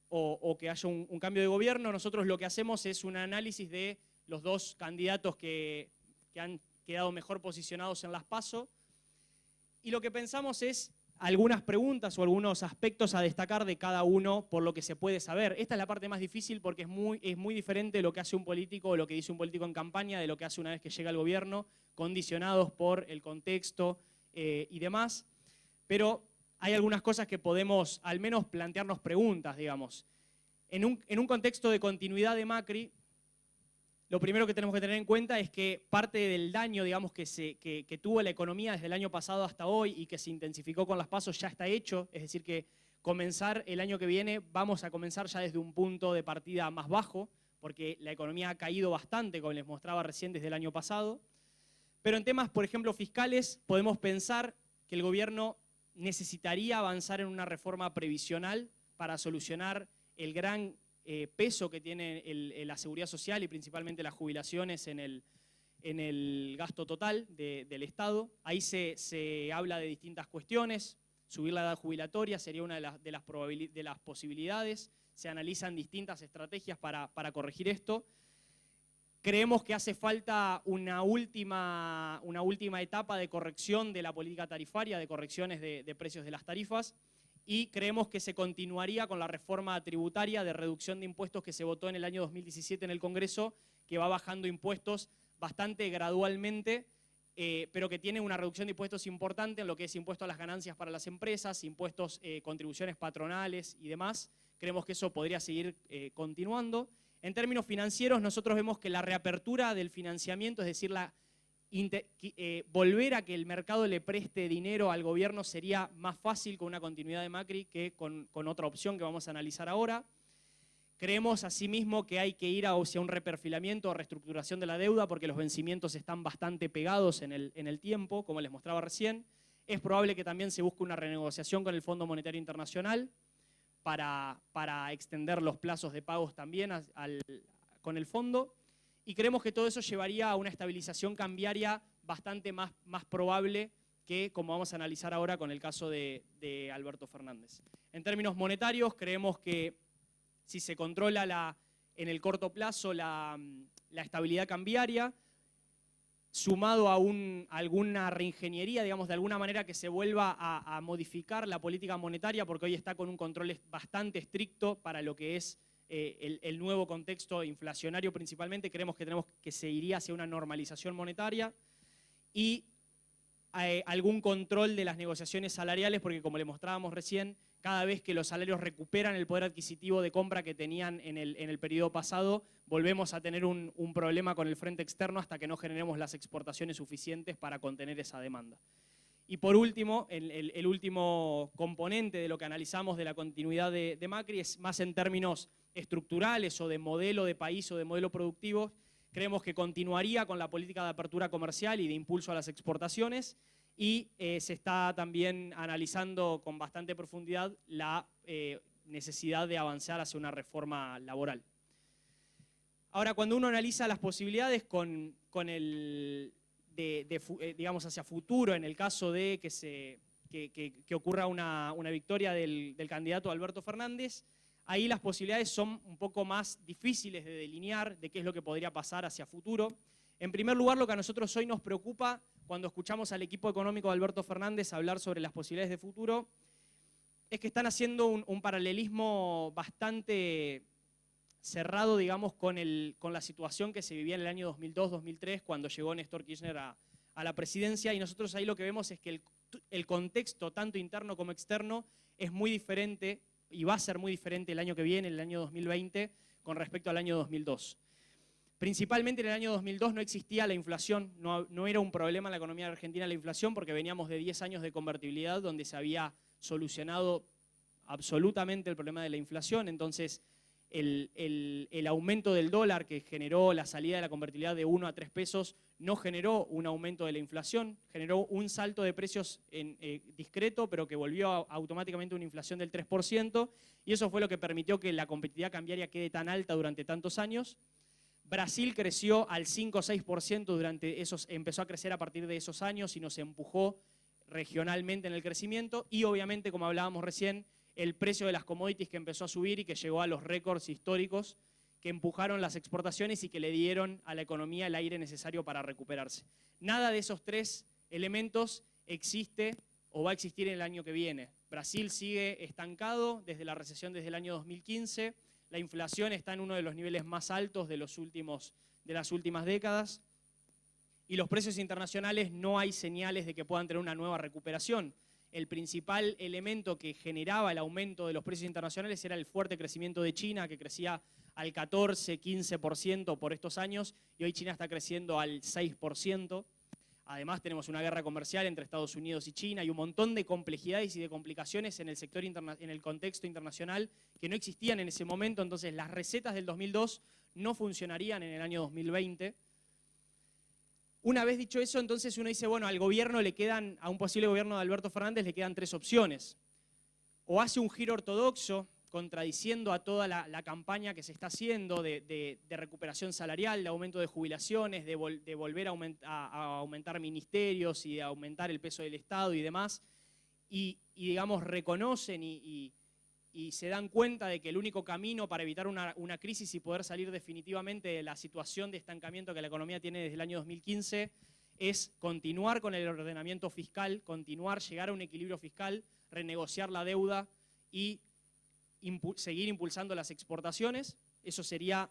Speaker 2: o que haya un cambio de gobierno. Nosotros lo que hacemos es un análisis de los dos candidatos que han quedado mejor posicionados en las PASO y lo que pensamos es algunas preguntas o algunos aspectos a destacar de cada uno por lo que se puede saber. Esta es la parte más difícil porque es muy diferente lo que hace un político o lo que dice un político en campaña de lo que hace una vez que llega al gobierno, condicionados por el contexto y demás. Pero hay algunas cosas que podemos al menos plantearnos preguntas, digamos. En un contexto de continuidad de Macri, lo primero que tenemos que tener en cuenta es que parte del daño, digamos, que tuvo la economía desde el año pasado hasta hoy y que se intensificó con las PASO ya está hecho, es decir que comenzar el año que viene vamos a comenzar ya desde un punto de partida más bajo, porque la economía ha caído bastante, como les mostraba recién, desde el año pasado. Pero en temas, por ejemplo, fiscales, podemos pensar que el gobierno necesitaría avanzar en una reforma previsional para solucionar el gran peso que tiene la seguridad social y principalmente las jubilaciones en el gasto total del Estado. Ahí se habla de distintas cuestiones. Subir la edad jubilatoria sería una de las posibilidades. Se analizan distintas estrategias para corregir esto. Creemos que hace falta una última etapa de corrección de la política tarifaria, de correcciones de precios de las tarifas, y creemos que se continuaría con la reforma tributaria de reducción de impuestos que se votó en el año 2017 en el Congreso, que va bajando impuestos bastante gradualmente, pero que tiene una reducción de impuestos importante en lo que es impuesto a las ganancias para las empresas, impuestos, contribuciones patronales y demás, creemos que eso podría seguir continuando. En términos financieros, nosotros vemos que la reapertura del financiamiento, es decir, volver a que el mercado le preste dinero al gobierno sería más fácil con una continuidad de Macri que con otra opción que vamos a analizar ahora. Creemos asimismo que hay que ir hacia un reperfilamiento o reestructuración de la deuda porque los vencimientos están bastante pegados en el tiempo, como les mostraba recién. Es probable que también se busque una renegociación con el Fondo Monetario Internacional para extender los plazos de pagos también con el fondo. Y creemos que todo eso llevaría a una estabilización cambiaria bastante más probable que como vamos a analizar ahora con el caso de Alberto Fernández. En términos monetarios, creemos que si se controla en el corto plazo la estabilidad cambiaria, sumado a alguna reingeniería, digamos, de alguna manera que se vuelva a modificar la política monetaria, porque hoy está con un control bastante estricto para lo que es el nuevo contexto inflacionario principalmente, creemos que se iría hacia una normalización monetaria y algún control de las negociaciones salariales, porque como le mostrábamos recién, cada vez que los salarios recuperan el poder adquisitivo de compra que tenían en el periodo pasado, volvemos a tener un problema con el frente externo hasta que no generemos las exportaciones suficientes para contener esa demanda. Y por último, el último componente de lo que analizamos de la continuidad de Macri es más en términos estructurales o de modelo de país o de modelo productivo. Creemos que continuaría con la política de apertura comercial y de impulso a las exportaciones y se está también analizando con bastante profundidad la necesidad de avanzar hacia una reforma laboral. Ahora, cuando uno analiza las posibilidades digamos hacia futuro, en el caso de que ocurra una victoria del candidato Alberto Fernández, ahí las posibilidades son un poco más difíciles de delinear de qué es lo que podría pasar hacia futuro. En primer lugar, lo que a nosotros hoy nos preocupa cuando escuchamos al equipo económico de Alberto Fernández hablar sobre las posibilidades de futuro es que están haciendo un paralelismo bastante cerrado, digamos, con la situación que se vivía en el año 2002-2003 cuando llegó Néstor Kirchner a la presidencia, y nosotros ahí lo que vemos es que el contexto, tanto interno como externo, es muy diferente y va a ser muy diferente el año que viene, el año 2020, con respecto al año 2002. Principalmente en el año 2002 no existía la inflación, no era un problema en la economía argentina la inflación porque veníamos de 10 años de convertibilidad donde se había solucionado absolutamente el problema de la inflación. Entonces el aumento del dólar que generó la salida de la convertibilidad de 1 a 3 pesos no generó un aumento de la inflación, generó un salto de precios discreto, pero que volvió automáticamente a una inflación del 3%, y eso fue lo que permitió que la competitividad cambiaria quede tan alta durante tantos años. Brasil creció al 5 o 6% empezó a crecer a partir de esos años y nos empujó regionalmente en el crecimiento, y obviamente, como hablábamos recién, el precio de las commodities que empezó a subir y que llegó a los récords históricos que empujaron las exportaciones y que le dieron a la economía el aire necesario para recuperarse. Nada de esos tres elementos existe o va a existir en el año que viene. Brasil sigue estancado desde la recesión desde el año 2015, la inflación está en uno de los niveles más altos de las últimas décadas, y los precios internacionales no hay señales de que puedan tener una nueva recuperación. El principal elemento que generaba el aumento de los precios internacionales era el fuerte crecimiento de China, que crecía al 14, 15% por estos años, y hoy China está creciendo al 6%. Además tenemos una guerra comercial entre Estados Unidos y China y un montón de complejidades y de complicaciones en el contexto internacional que no existían en ese momento. Entonces las recetas del 2002 no funcionarían en el año 2020. Una vez dicho eso, entonces uno dice, bueno, a un posible gobierno de Alberto Fernández le quedan tres opciones. O hace un giro ortodoxo, contradiciendo a toda la campaña que se está haciendo de recuperación salarial, de aumento de jubilaciones, de volver a aumentar ministerios y de aumentar el peso del Estado y demás, y digamos, reconocen y se dan cuenta de que el único camino para evitar una crisis y poder salir definitivamente de la situación de estancamiento que la economía tiene desde el año 2015 es continuar con el ordenamiento fiscal, llegar a un equilibrio fiscal, renegociar la deuda y seguir impulsando las exportaciones. Eso sería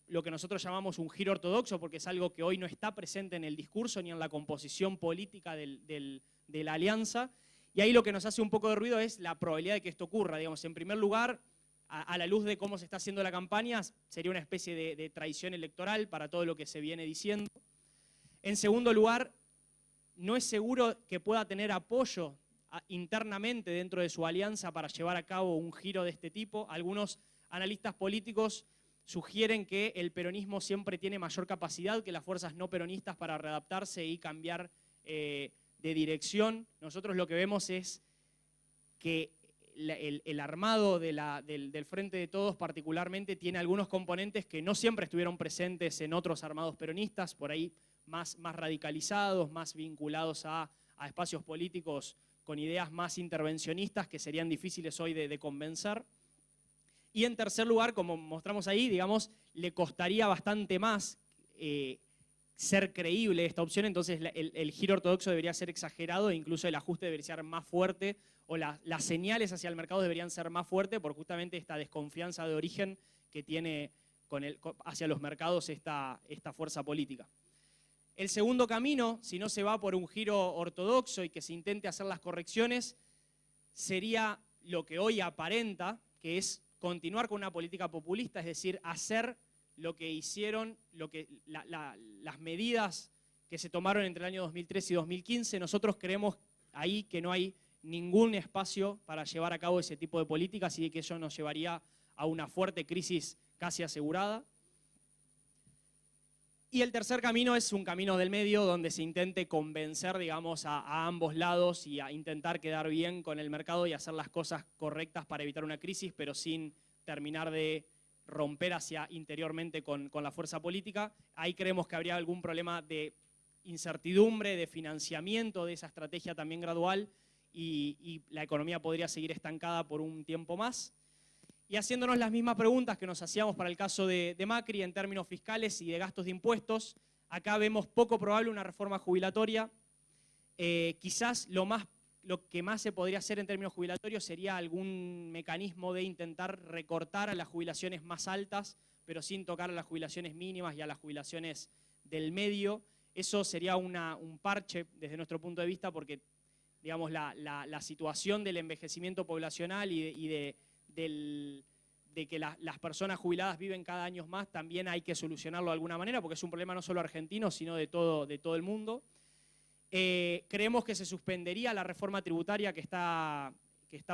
Speaker 2: lo que nosotros llamamos un giro ortodoxo, porque es algo que hoy no está presente en el discurso ni en la composición política de la alianza. Y ahí lo que nos hace un poco de ruido es la probabilidad de que esto ocurra. Digamos, en primer lugar, a la luz de cómo se está haciendo la campaña, sería una especie de traición electoral para todo lo que se viene diciendo. En segundo lugar, no es seguro que pueda tener apoyo internamente dentro de su alianza para llevar a cabo un giro de este tipo. Algunos analistas políticos sugieren que el peronismo siempre tiene mayor capacidad que las fuerzas no peronistas para readaptarse y cambiar de dirección. Nosotros lo que vemos es que el armado del Frente de Todos particularmente tiene algunos componentes que no siempre estuvieron presentes en otros armados peronistas, por ahí más radicalizados, más vinculados a espacios políticos con ideas más intervencionistas que serían difíciles hoy de convencer. Y en tercer lugar, como mostramos ahí, digamos, le costaría bastante más ser creíble esta opción, entonces el giro ortodoxo debería ser exagerado e incluso el ajuste debería ser más fuerte o las señales hacia el mercado deberían ser más fuertes por justamente esta desconfianza de origen que tiene hacia los mercados esta fuerza política. El segundo camino, si no se va por un giro ortodoxo y que se intente hacer las correcciones, sería lo que hoy aparenta, que es continuar con una política populista, es decir, hacer lo que hicieron, las medidas que se tomaron entre el año 2013 y 2015. Nosotros creemos ahí que no hay ningún espacio para llevar a cabo ese tipo de políticas y que eso nos llevaría a una fuerte crisis casi asegurada. Y el tercer camino es un camino del medio donde se intente convencer, digamos, a ambos lados y a intentar quedar bien con el mercado y hacer las cosas correctas para evitar una crisis, pero sin terminar de romper hacia interiormente con la fuerza política. Ahí creemos que habría algún problema de incertidumbre, de financiamiento de esa estrategia también gradual y la economía podría seguir estancada por un tiempo más. Y haciéndonos las mismas preguntas que nos hacíamos para el caso de Macri en términos fiscales y de gastos de impuestos, acá vemos poco probable una reforma jubilatoria. Quizás lo que más se podría hacer en términos jubilatorios sería algún mecanismo de intentar recortar a las jubilaciones más altas, pero sin tocar a las jubilaciones mínimas y a las jubilaciones del medio. Eso sería un parche desde nuestro punto de vista porque, digamos, la situación del envejecimiento poblacional y de que las personas jubiladas viven cada año más, también hay que solucionarlo de alguna manera, porque es un problema no solo argentino, sino de todo el mundo. Creemos que se suspendería la reforma tributaria que está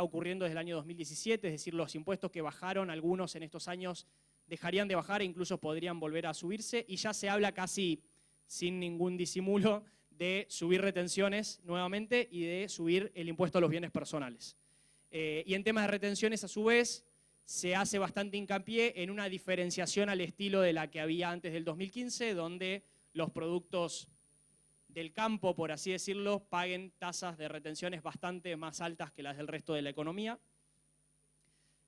Speaker 2: ocurriendo desde el año 2017, es decir, los impuestos que bajaron algunos en estos años dejarían de bajar e incluso podrían volver a subirse, y ya se habla casi sin ningún disimulo de subir retenciones nuevamente y de subir el impuesto a los bienes personales. Y en temas de retenciones, a su vez, se hace bastante hincapié en una diferenciación al estilo de la que había antes del 2015, donde los productos del campo, por así decirlo, paguen tasas de retenciones bastante más altas que las del resto de la economía.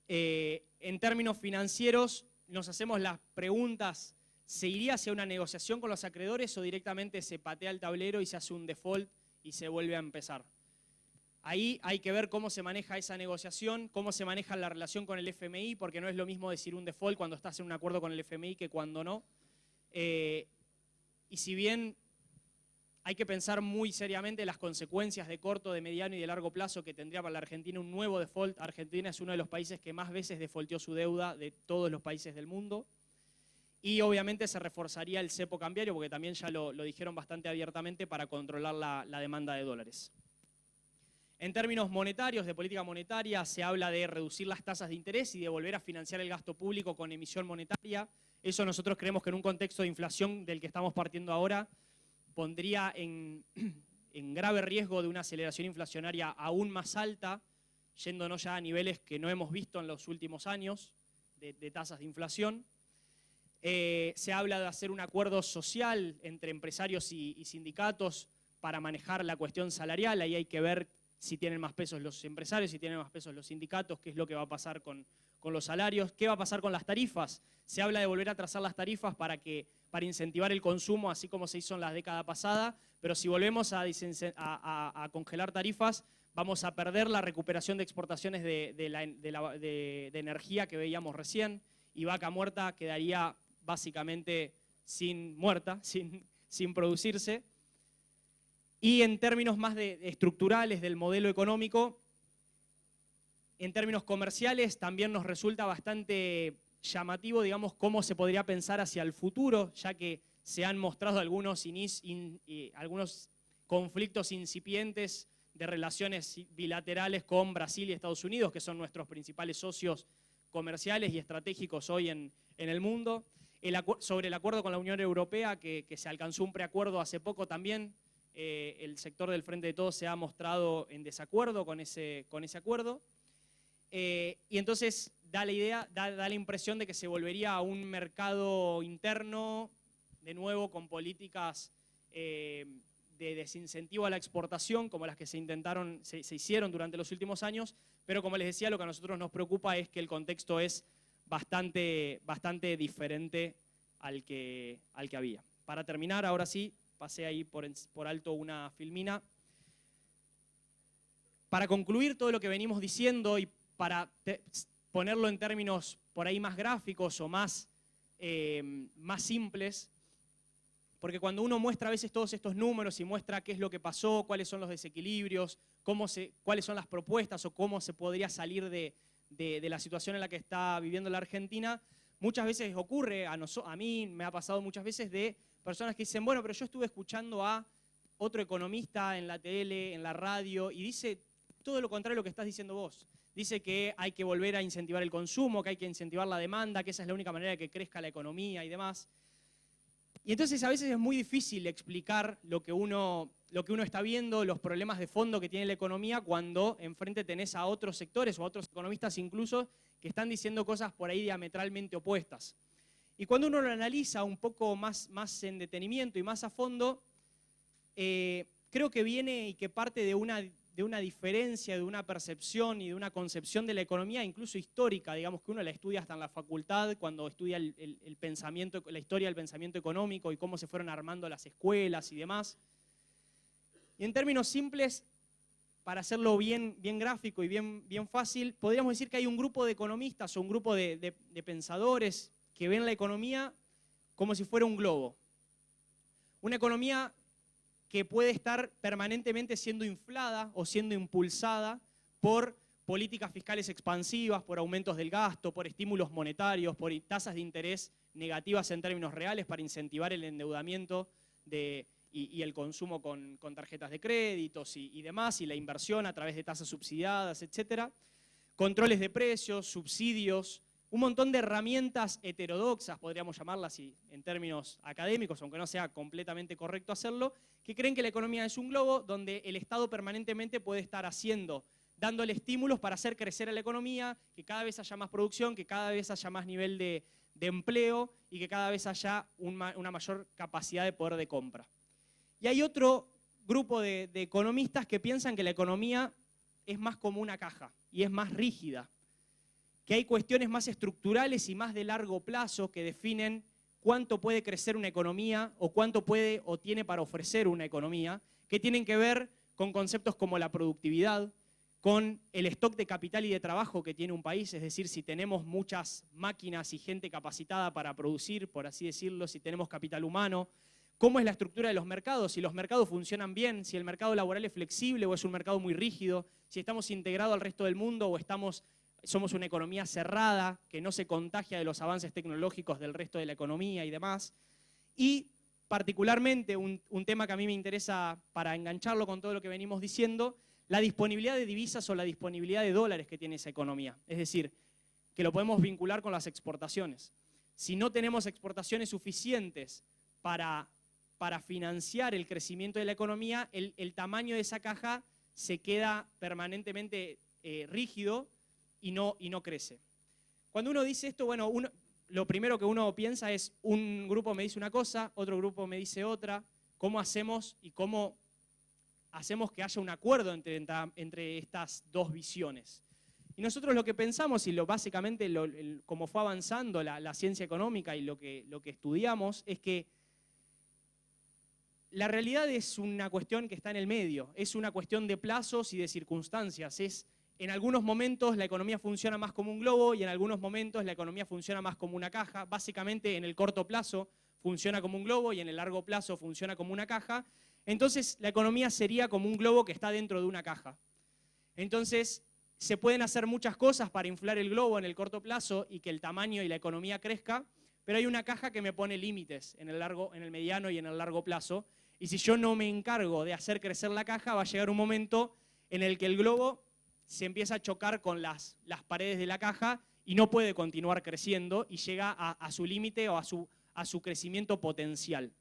Speaker 2: En términos financieros, nos hacemos las preguntas, ¿se iría hacia una negociación con los acreedores o directamente se patea el tablero y se hace un default y se vuelve a empezar? Ahí hay que ver cómo se maneja esa negociación, cómo se maneja la relación con el FMI, porque no es lo mismo decir un default cuando estás en un acuerdo con el FMI que cuando no. Y si bien hay que pensar muy seriamente las consecuencias de corto, de mediano y de largo plazo que tendría para la Argentina un nuevo default. Argentina es uno de los países que más veces defaulteó su deuda de todos los países del mundo. Y obviamente se reforzaría el cepo cambiario, porque también ya lo dijeron bastante abiertamente, para controlar la demanda de dólares. En términos monetarios, de política monetaria, se habla de reducir las tasas de interés y de volver a financiar el gasto público con emisión monetaria. Eso nosotros creemos que en un contexto de inflación del que estamos partiendo ahora, pondría en grave riesgo de una aceleración inflacionaria aún más alta, yéndonos ya a niveles que no hemos visto en los últimos años de tasas de inflación. Se habla de hacer un acuerdo social entre empresarios y sindicatos para manejar la cuestión salarial. Ahí hay que ver si tienen más pesos los empresarios, si tienen más pesos los sindicatos, qué es lo que va a pasar con los salarios, qué va a pasar con las tarifas. Se habla de volver a trazar las tarifas para incentivar el consumo, así como se hizo en la década pasada, pero si volvemos a congelar tarifas, vamos a perder la recuperación de exportaciones de energía que veíamos recién, y Vaca Muerta quedaría básicamente sin producirse. Y en términos más estructurales del modelo económico, En términos comerciales también nos resulta bastante llamativo, digamos, cómo se podría pensar hacia el futuro, ya que se han mostrado algunos conflictos incipientes de relaciones bilaterales con Brasil y Estados Unidos, que son nuestros principales socios comerciales y estratégicos hoy en el mundo. Sobre el acuerdo con la Unión Europea, que se alcanzó un preacuerdo hace poco también, el sector del Frente de Todos se ha mostrado en desacuerdo con ese acuerdo. Y entonces da la impresión de que se volvería a un mercado interno, de nuevo con políticas de desincentivo a la exportación, como las que se hicieron durante los últimos años, pero como les decía, lo que a nosotros nos preocupa es que el contexto es bastante diferente al que había. Para terminar, ahora sí, pasé ahí por alto una filmina. Para concluir todo lo que venimos diciendo y para ponerlo en términos por ahí más gráficos o más simples, porque cuando uno muestra a veces todos estos números y muestra qué es lo que pasó, cuáles son los desequilibrios, cuáles son las propuestas o cómo se podría salir de la situación en la que está viviendo la Argentina, muchas veces ocurre, a mí me ha pasado muchas veces, de personas que dicen, bueno, pero yo estuve escuchando a otro economista en la tele, en la radio, y dice todo lo contrario a lo que estás diciendo vos. Dice que hay que volver a incentivar el consumo, que hay que incentivar la demanda, que esa es la única manera de que crezca la economía y demás. Y entonces a veces es muy difícil explicar lo que uno está viendo, los problemas de fondo que tiene la economía, cuando enfrente tenés a otros sectores o a otros economistas incluso que están diciendo cosas por ahí diametralmente opuestas. Y cuando uno lo analiza un poco más en detenimiento y más a fondo, creo que viene y que parte de una diferencia, de una percepción y de una concepción de la economía, incluso histórica, digamos que uno la estudia hasta en la facultad, cuando estudia el pensamiento, la historia del pensamiento económico y cómo se fueron armando las escuelas y demás. Y en términos simples, para hacerlo bien gráfico y bien fácil, podríamos decir que hay un grupo de economistas o un grupo de pensadores que ven la economía como si fuera un globo. Una economía que puede estar permanentemente siendo inflada o siendo impulsada por políticas fiscales expansivas, por aumentos del gasto, por estímulos monetarios, por tasas de interés negativas en términos reales para incentivar el endeudamiento y el consumo con tarjetas de créditos y demás, y la inversión a través de tasas subsidiadas, etc. Controles de precios, subsidios, un montón de herramientas heterodoxas, podríamos llamarlas en términos académicos, aunque no sea completamente correcto hacerlo, que creen que la economía es un globo donde el Estado permanentemente puede estar dándole estímulos para hacer crecer a la economía, que cada vez haya más producción, que cada vez haya más nivel de empleo y que cada vez haya una mayor capacidad de poder de compra. Y hay otro grupo de economistas que piensan que la economía es más como una caja y es más rígida, que hay cuestiones más estructurales y más de largo plazo que definen cuánto puede crecer una economía o cuánto puede o tiene para ofrecer una economía, que tienen que ver con conceptos como la productividad, con el stock de capital y de trabajo que tiene un país, es decir, si tenemos muchas máquinas y gente capacitada para producir, por así decirlo, si tenemos capital humano, cómo es la estructura de los mercados, si los mercados funcionan bien, si el mercado laboral es flexible o es un mercado muy rígido, si estamos integrados al resto del mundo o somos una economía cerrada que no se contagia de los avances tecnológicos del resto de la economía y demás. Y particularmente un tema que a mí me interesa para engancharlo con todo lo que venimos diciendo, la disponibilidad de divisas o la disponibilidad de dólares que tiene esa economía. Es decir, que lo podemos vincular con las exportaciones. Si no tenemos exportaciones suficientes para financiar el crecimiento de la economía, el tamaño de esa caja se queda permanentemente rígido y no crece. Cuando uno dice esto, bueno, lo primero que uno piensa es, un grupo me dice una cosa, otro grupo me dice otra, ¿cómo hacemos y cómo hacemos que haya un acuerdo entre estas dos visiones? Y nosotros lo que pensamos, y básicamente como fue avanzando la ciencia económica y lo que estudiamos, es que la realidad es una cuestión que está en el medio, es una cuestión de plazos y de circunstancias. En algunos momentos la economía funciona más como un globo y en algunos momentos la economía funciona más como una caja. Básicamente en el corto plazo funciona como un globo y en el largo plazo funciona como una caja. Entonces la economía sería como un globo que está dentro de una caja. Entonces, se pueden hacer muchas cosas para inflar el globo en el corto plazo y que el tamaño y la economía crezca, pero hay una caja que me pone límites en el mediano y en el largo plazo, y si yo no me encargo de hacer crecer la caja, va a llegar un momento en el que el globo se empieza a chocar con las paredes de la caja y no puede continuar creciendo y llega a su límite o a su crecimiento potencial.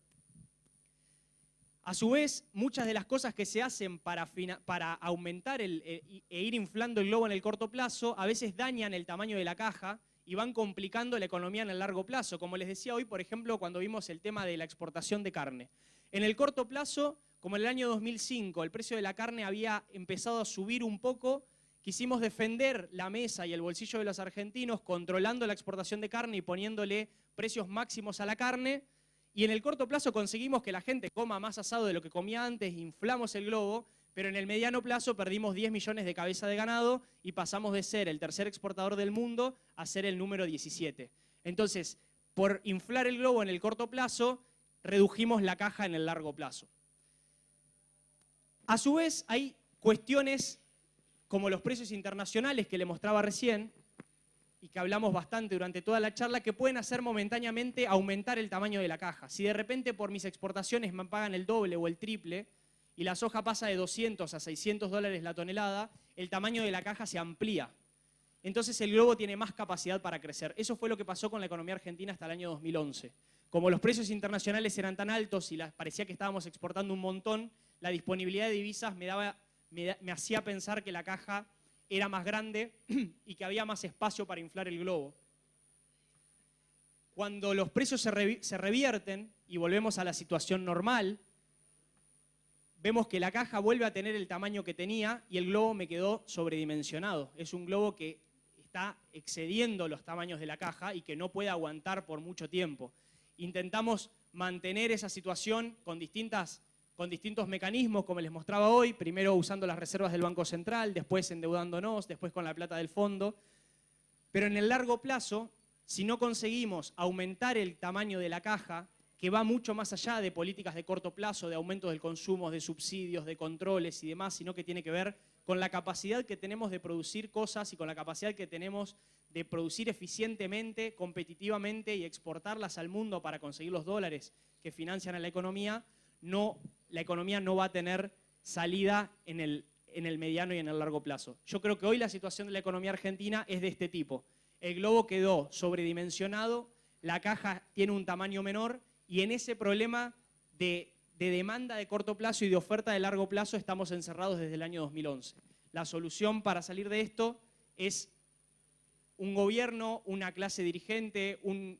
Speaker 2: A su vez, muchas de las cosas que se hacen para aumentar e ir inflando el globo en el corto plazo, a veces dañan el tamaño de la caja y van complicando la economía en el largo plazo. Como les decía hoy, por ejemplo, cuando vimos el tema de la exportación de carne. En el corto plazo, como en el año 2005, el precio de la carne había empezado a subir un poco, quisimos defender la mesa y el bolsillo de los argentinos controlando la exportación de carne y poniéndole precios máximos a la carne. Y en el corto plazo conseguimos que la gente coma más asado de lo que comía antes, inflamos el globo, pero en el mediano plazo perdimos 10 millones de cabezas de ganado y pasamos de ser el tercer exportador del mundo a ser el número 17. Entonces, por inflar el globo en el corto plazo, redujimos la caja en el largo plazo. A su vez, hay cuestiones como los precios internacionales que le mostraba recién, y que hablamos bastante durante toda la charla, que pueden hacer momentáneamente aumentar el tamaño de la caja. Si de repente por mis exportaciones me pagan el doble o el triple, y la soja pasa de 200 a 600 dólares la tonelada, el tamaño de la caja se amplía. Entonces el globo tiene más capacidad para crecer. Eso fue lo que pasó con la economía argentina hasta el año 2011. Como los precios internacionales eran tan altos y parecía que estábamos exportando un montón, la disponibilidad de divisas me hacía pensar que la caja era más grande y que había más espacio para inflar el globo. Cuando los precios se revierten y volvemos a la situación normal, vemos que la caja vuelve a tener el tamaño que tenía y el globo me quedó sobredimensionado. Es un globo que está excediendo los tamaños de la caja y que no puede aguantar por mucho tiempo. Intentamos mantener esa situación con distintos mecanismos, como les mostraba hoy, primero usando las reservas del Banco Central, después endeudándonos, después con la plata del fondo. Pero en el largo plazo, si no conseguimos aumentar el tamaño de la caja, que va mucho más allá de políticas de corto plazo, de aumentos del consumo, de subsidios, de controles y demás, sino que tiene que ver con la capacidad que tenemos de producir cosas y con la capacidad que tenemos de producir eficientemente, competitivamente y exportarlas al mundo para conseguir los dólares que financian a la economía no va a tener salida en el mediano y en el largo plazo. Yo creo que hoy la situación de la economía argentina es de este tipo. El globo quedó sobredimensionado, la caja tiene un tamaño menor y en ese problema de demanda de corto plazo y de oferta de largo plazo estamos encerrados desde el año 2011. La solución para salir de esto es un gobierno, una clase dirigente, un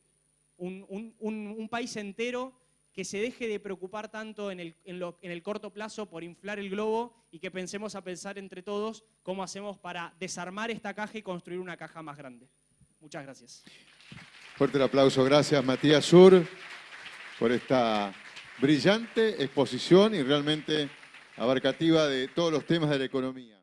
Speaker 2: país entero que se deje de preocupar tanto en el corto plazo por inflar el globo y que pensemos a pensar entre todos cómo hacemos para desarmar esta caja y construir una caja más grande. Muchas gracias.
Speaker 1: Fuerte el aplauso. Gracias, Matías Sur, por esta brillante exposición y realmente abarcativa de todos los temas de la economía.